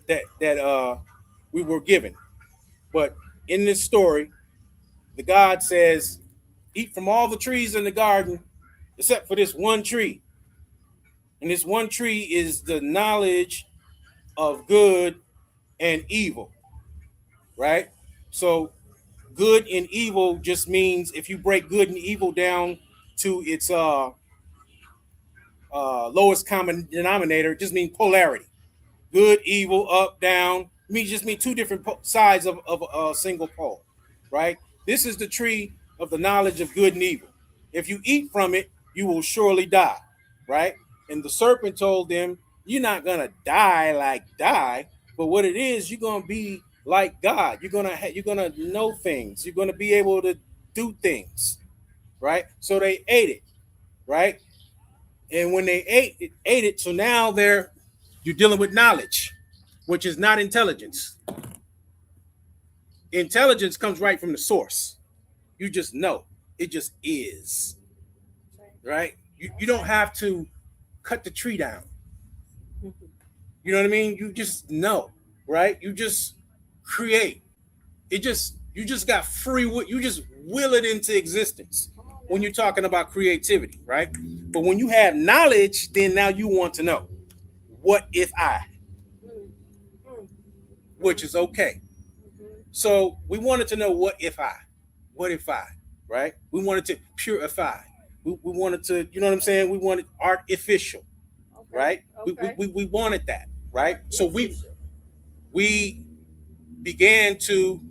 that we were given. But in this story, the God says, eat from all the trees in the garden except for this one tree. And this one tree is the knowledge of good and evil, right? So good and evil just means, if you break good and evil down to its lowest common denominator, it just means polarity. Good, evil, up, down, just mean two different sides of a single pole, right? This is the tree of the knowledge of good and evil. If you eat from it, you will surely die, right? And the serpent told them, you're not gonna die, but what it is, you're gonna be like God. You're gonna know things. You're gonna be able to do things, right? So they ate it, right? And when they ate it, so now you're dealing with knowledge, which is not intelligence. Intelligence comes right from the source. You just know. It just is. Right? You don't have to cut the tree down. You know what I mean? You just know, right? You just create. You just got free will. You just will it into existence when you're talking about creativity, right? But when you have knowledge, then now you want to know, what if I? Which is okay. So we wanted to know, what if I? What if I? Right? We wanted to purify. We wanted to, you know what I'm saying? We wanted artificial, right? Okay. We wanted that, right? So we began to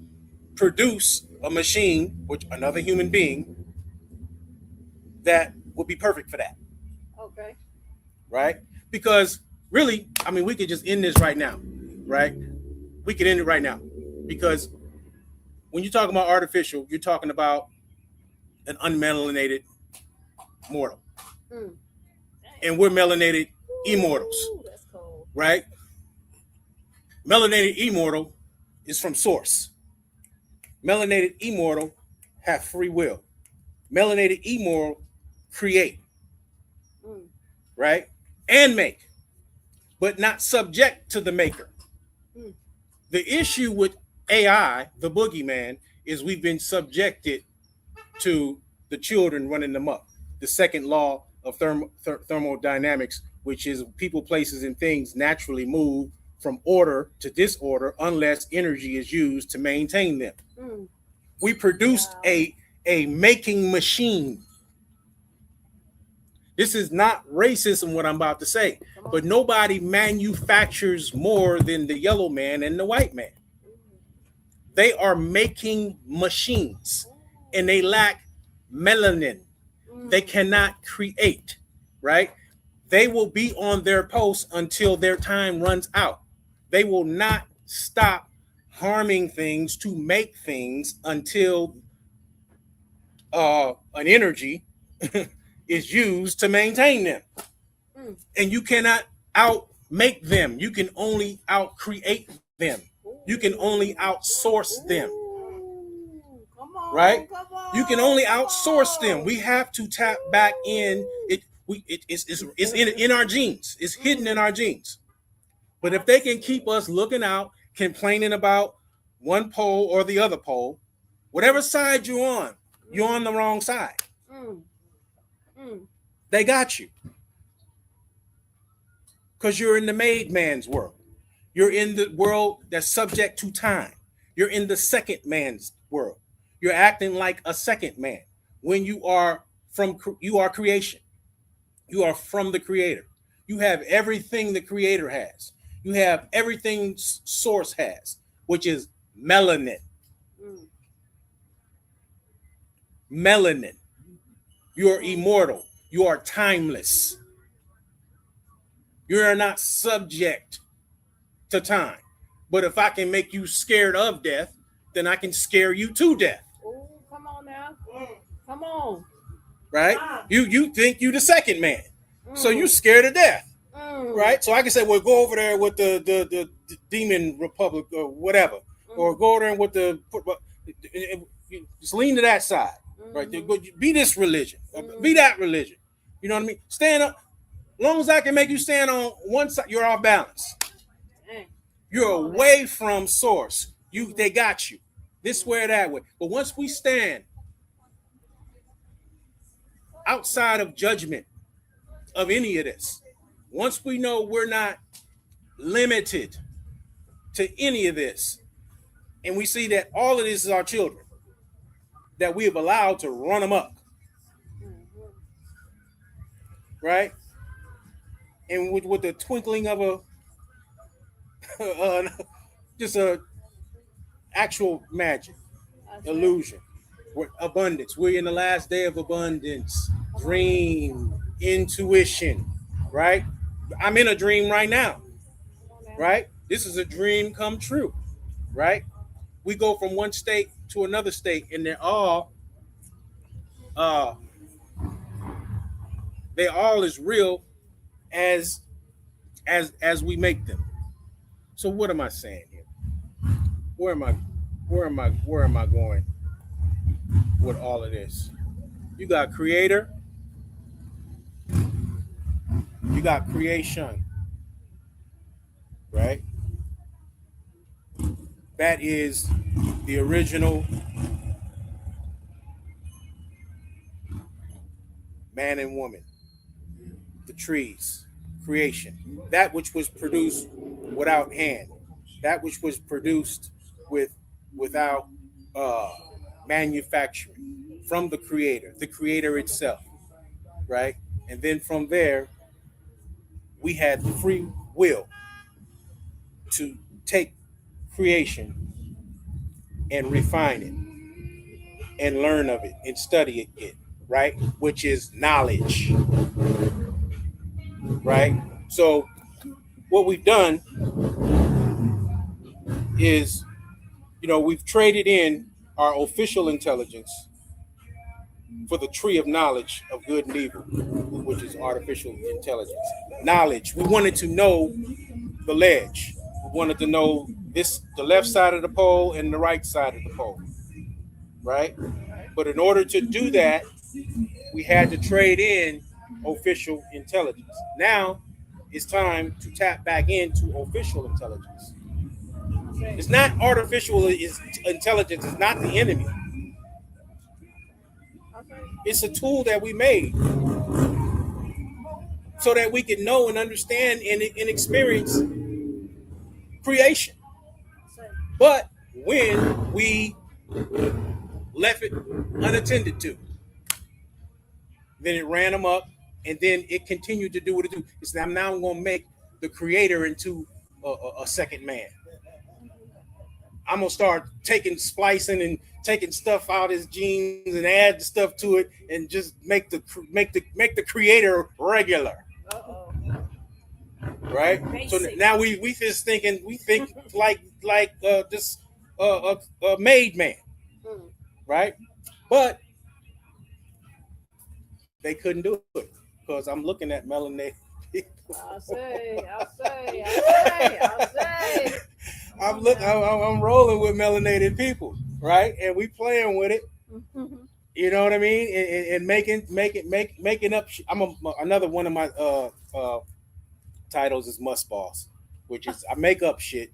produce a machine, which another human being, that would be perfect for that. Okay. Right? Because really, I mean, we could just end this right now, right? We could end it right now, because when you're talking about artificial, you're talking about an unmelanated mortal. And we're melanated immortals. That's cool. Right? Melanated immortal is from source. Melanated immortal have free will. Melanated immortal create. Right? And make. But not subject to the maker. The issue with AI, the boogeyman, is we've been subjected to the children running them up. The second law of thermodynamics, which is people, places, and things naturally move from order to disorder unless energy is used to maintain them. We produced a making machine. This is not racism, what I'm about to say, but nobody manufactures more than the yellow man and the white man. They are making machines, and they lack melanin. They cannot create, right? They will be on their post until their time runs out. They will not stop harming things to make things until an energy is used to maintain them. And you cannot out make them. You can only out create them. You can only outsource them. Right? You can only outsource them. We have to tap back in. It's in our genes. It's hidden in our genes. But if they can keep us looking out, complaining about one pole or the other pole, whatever side you're on the wrong side. They got you. Because you're in the made man's world. You're in the world that's subject to time. You're in the second man's world. You're acting like a second man when you are creation. You are from the creator. You have everything the creator has. You have everything source has, which is melanin. Melanin. You are immortal. You are timeless. You are not subject to time. But if I can make you scared of death, then I can scare you to death. Oh, come on now. Come on. Right? You think you the second man. So you're scared of death. Right? So I can say, well, go over there with the demon republic or whatever. Or go over there with just lean to that side. Right? Be this religion. Be that religion. You know what I mean? Stand up. As long as I can make you stand on one side, you're off balance. You're away from source. They got you. This way or that way. But once we stand outside of judgment of any of this, once we know we're not limited to any of this, and we see that all of this is our children, that we have allowed to run amok, right? And with the twinkling of just a actual magic, illusion, with abundance. We're in the last day of abundance, dream, intuition, right? I'm in a dream right now, right? This is a dream come true, right? We go from one state to another state, and they're all as real as we make them. So what am I saying here? Where am I going with all of this? You got creator, you got creation, right? That is the original man and woman, the trees, creation, that which was produced without hand, that which was produced without manufacturing, from the creator itself, right? And then from there, we had the free will to take creation and refine it and learn of it and study it, right? Which is knowledge, right? So what we've done is, we've traded in our official intelligence for the tree of knowledge of good and evil, which is artificial intelligence. Knowledge. We wanted to know the ledge. We wanted to know the left side of the pole and the right side of the pole, right? But in order to do that, we had to trade in official intelligence. Now it's time to tap back into official intelligence. It's not artificial intelligence. It's not the enemy. It's a tool that we made so that we can know and understand and experience creation. But when we left it unattended to, then it ran them up, and then it continued to do what it do. It's now I'm going to make the creator into a second man. I'm going to start splicing and taking stuff out of his genes and add stuff to it and just make the creator regular. Right? Basic. So now we think like just a made man. Right? But they couldn't do it because I'm looking at melanated people. I'll say. I'm rolling with melanated people, right? And we playing with it. You know what I mean? And making up. Another one of my titles is Must Boss, which is I make up shit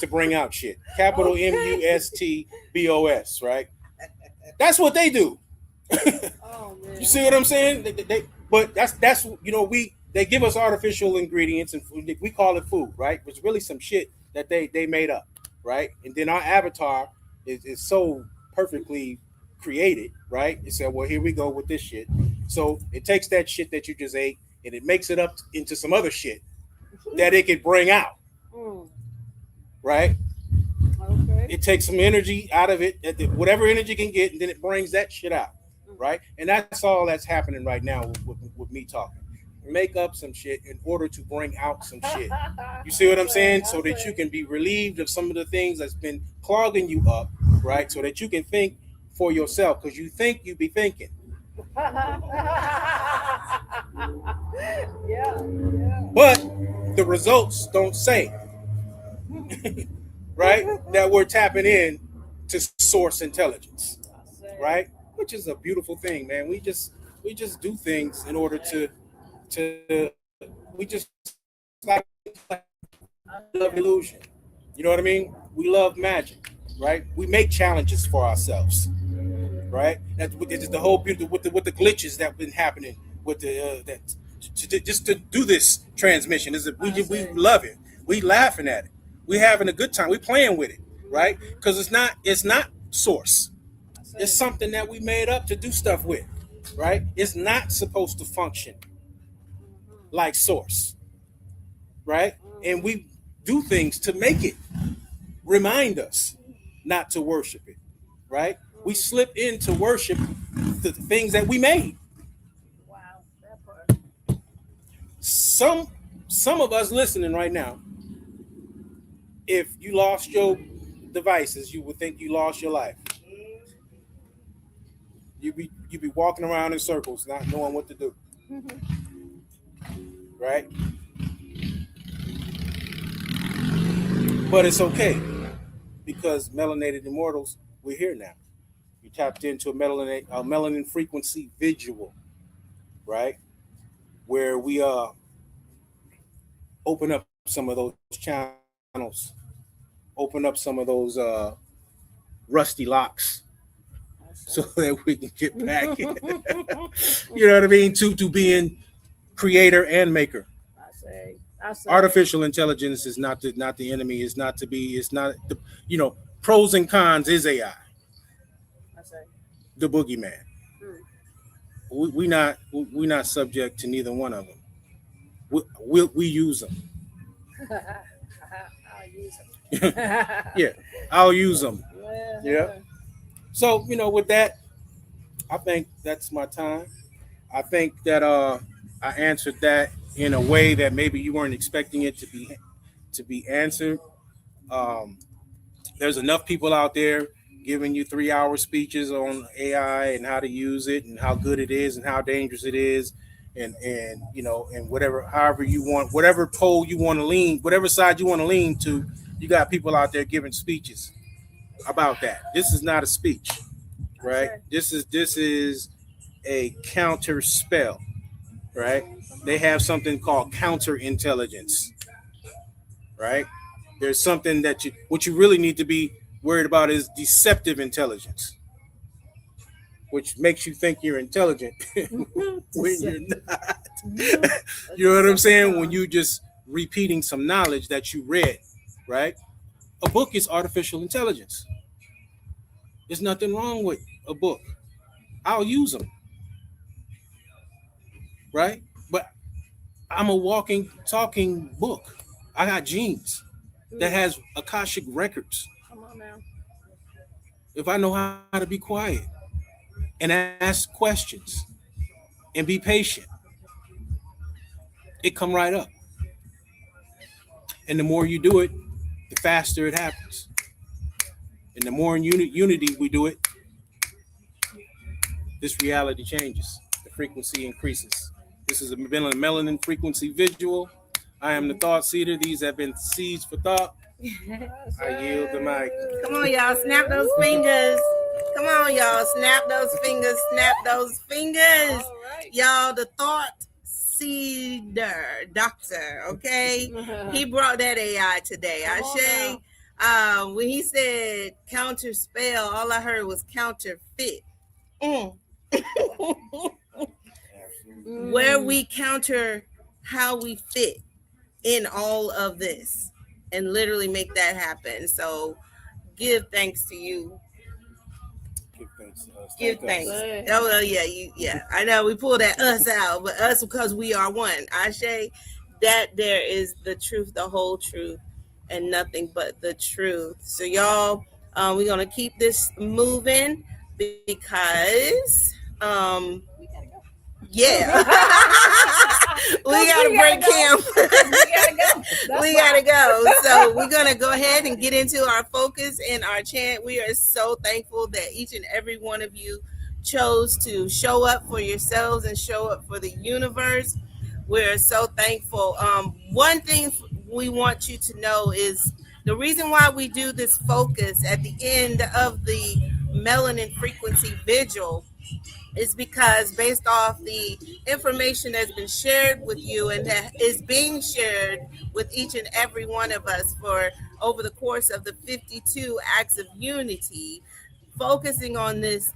to bring out shit. Capital MUSTBOS, right? That's what they do. Oh, man. You see what I'm saying? But that's they give us artificial ingredients and we call it food, right? It's really some shit that they made up, right? And then our avatar is so perfectly created, right? It said, well, here we go with this shit. So it takes that shit that you just ate and it makes it up into some other shit that it could bring out, right? Okay. It takes some energy out of it, whatever energy it can get, and then it brings that shit out, right? And that's all that's happening right now with me talking. Make up some shit in order to bring out some shit. You see what I'm saying? So that you can be relieved of some of the things that's been clogging you up, right? So that you can think for yourself, because you think you be thinking. Yeah. But the results don't say, right, that we're tapping in to source intelligence, right? Which is a beautiful thing, man. We just do things in order to we just like love illusion. You know what I mean? We love magic, right? We make challenges for ourselves, right? That's just the whole beauty with the glitches that have been happening with the that just to do this transmission is that we love it. We laughing at it. We having a good time. We playing with it, right? Because it's not source. It's something that we made up to do stuff with, right? It's not supposed to function like source, right? And we do things to make it remind us not to worship it, right? We slip into worship the things that we made. Wow, that part. Some of us listening right now, if you lost your devices, you would think you lost your life. You'd be walking around in circles, not knowing what to do. Right? But it's okay, because Melanated Immortals, we're here now. You tapped into a melanin frequency vigil, right? Where we open up some of those channels, open up some of those rusty locks, so that we can get back. You know what I mean? To being creator and maker. I say. Artificial intelligence is not the enemy. It's not the, pros and cons is AI. I say. The boogeyman. We not subject to neither one of them. We use them. I'll use them. Yeah, I'll use them. Yeah. So with that, I think that's my time. I think that I answered that in a way that maybe you weren't expecting it to be answered. There's enough people out there giving you 3-hour speeches on AI and how to use it and how good it is and how dangerous it is, and whatever, however you want, whatever pole you want to lean, whatever side you want to lean to, you got people out there giving speeches about that. This is not a speech, right? This is a counter spell, right? They have something called counterintelligence, right? There's something that what you really need to be worried about is deceptive intelligence, which makes you think you're intelligent when you're not. You know what I'm saying? When you just repeating some knowledge that you read, right? A book is artificial intelligence. There's nothing wrong with a book. I'll use them, right? But I'm a walking, talking book. I got genes that has Akashic records. Come on now. If I know how to be quiet and ask questions and be patient, it come right up. And the more you do it, the faster it happens. And the more in unity we do it, this reality changes. The frequency increases. This has been a Melanin Frequency Vigil. I am the thought seeder. These have been seeds for thought. I yield the mic. Come on, y'all. Snap those fingers. Come on, y'all. Snap those fingers. Snap those fingers. Right. Y'all, the thought seeder doctor, okay? He brought that AI today. Ashe. When he said counter spell, all I heard was counterfeit. Where we counter how we fit in all of this. and literally make that happen. So give thanks to you. Give thanks. Give thank thanks. us. Oh well, yeah. I know we pull that us out, but us because we are one. Ashe, that there is the truth, the whole truth, and nothing but the truth. So y'all, we're gonna keep this moving because yeah. we gotta break camp. We gotta go. So we're gonna go ahead and get into our focus and our chant. We are so thankful that each and every one of you chose to show up for yourselves and show up for the universe. We're so thankful. One thing we want you to know is the reason why we do this focus at the end of the Melanin Frequency Vigil is because based off the information that's been shared with you and that is being shared with each and every one of us for over the course of the 52 acts of unity, focusing on this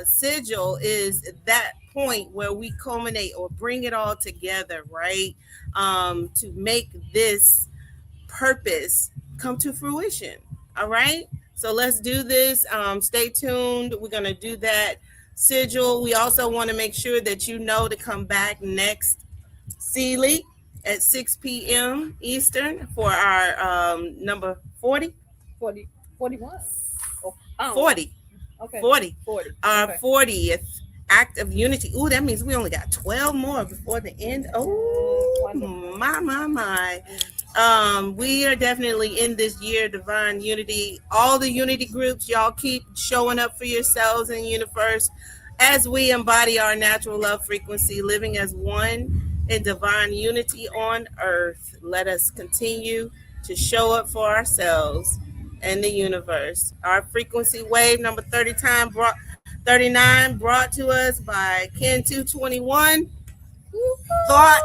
sigil is that point where we culminate or bring it all together, right? To make this purpose come to fruition. All right. So let's do this. Stay tuned. We're going to do that sigil. We also want to make sure that you know to come back next Sealy at 6 p.m. Eastern for our number 40. 41. Oh, 40. Okay. 40. 40. Our Okay. 40th act of unity. Ooh, that means we only got 12 more before the end. Oh, my. We are definitely in this year, Divine Unity. All the unity groups, y'all keep showing up for yourselves in the universe as we embody our natural love frequency, living as one in divine unity on earth. Let us continue to show up for ourselves and the universe. Our frequency wave number 39 brought to us by Ken 221. Thought,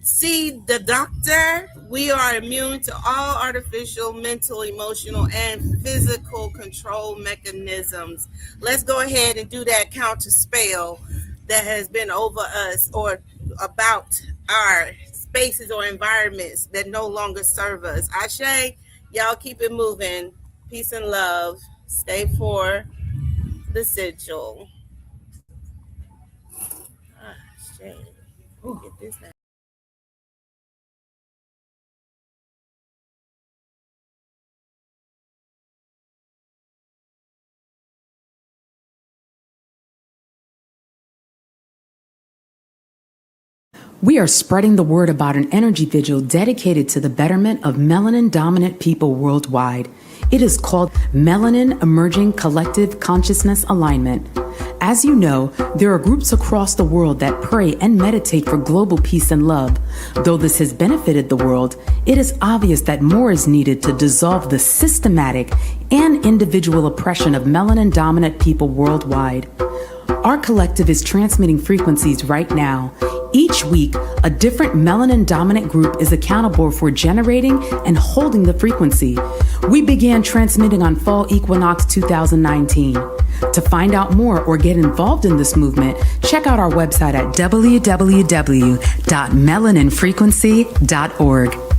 see the doctor. We are immune to all artificial, mental, emotional, and physical control mechanisms. Let's go ahead and do that counter spell that has been over us or about our spaces or environments that no longer serve us. Ashe, y'all keep it moving. Peace and love. Stay for the sigil. Ashe. Get this now. We are spreading the word about an energy vigil dedicated to the betterment of melanin-dominant people worldwide. It is called Melanin Emerging Collective Consciousness Alignment. As you know, there are groups across the world that pray and meditate for global peace and love. Though this has benefited the world, it is obvious that more is needed to dissolve the systematic and individual oppression of melanin-dominant people worldwide. Our collective is transmitting frequencies right now. Each week, a different melanin-dominant group is accountable for generating and holding the frequency. We began transmitting on Fall Equinox 2019. To find out more or get involved in this movement, check out our website at www.melaninfrequency.org.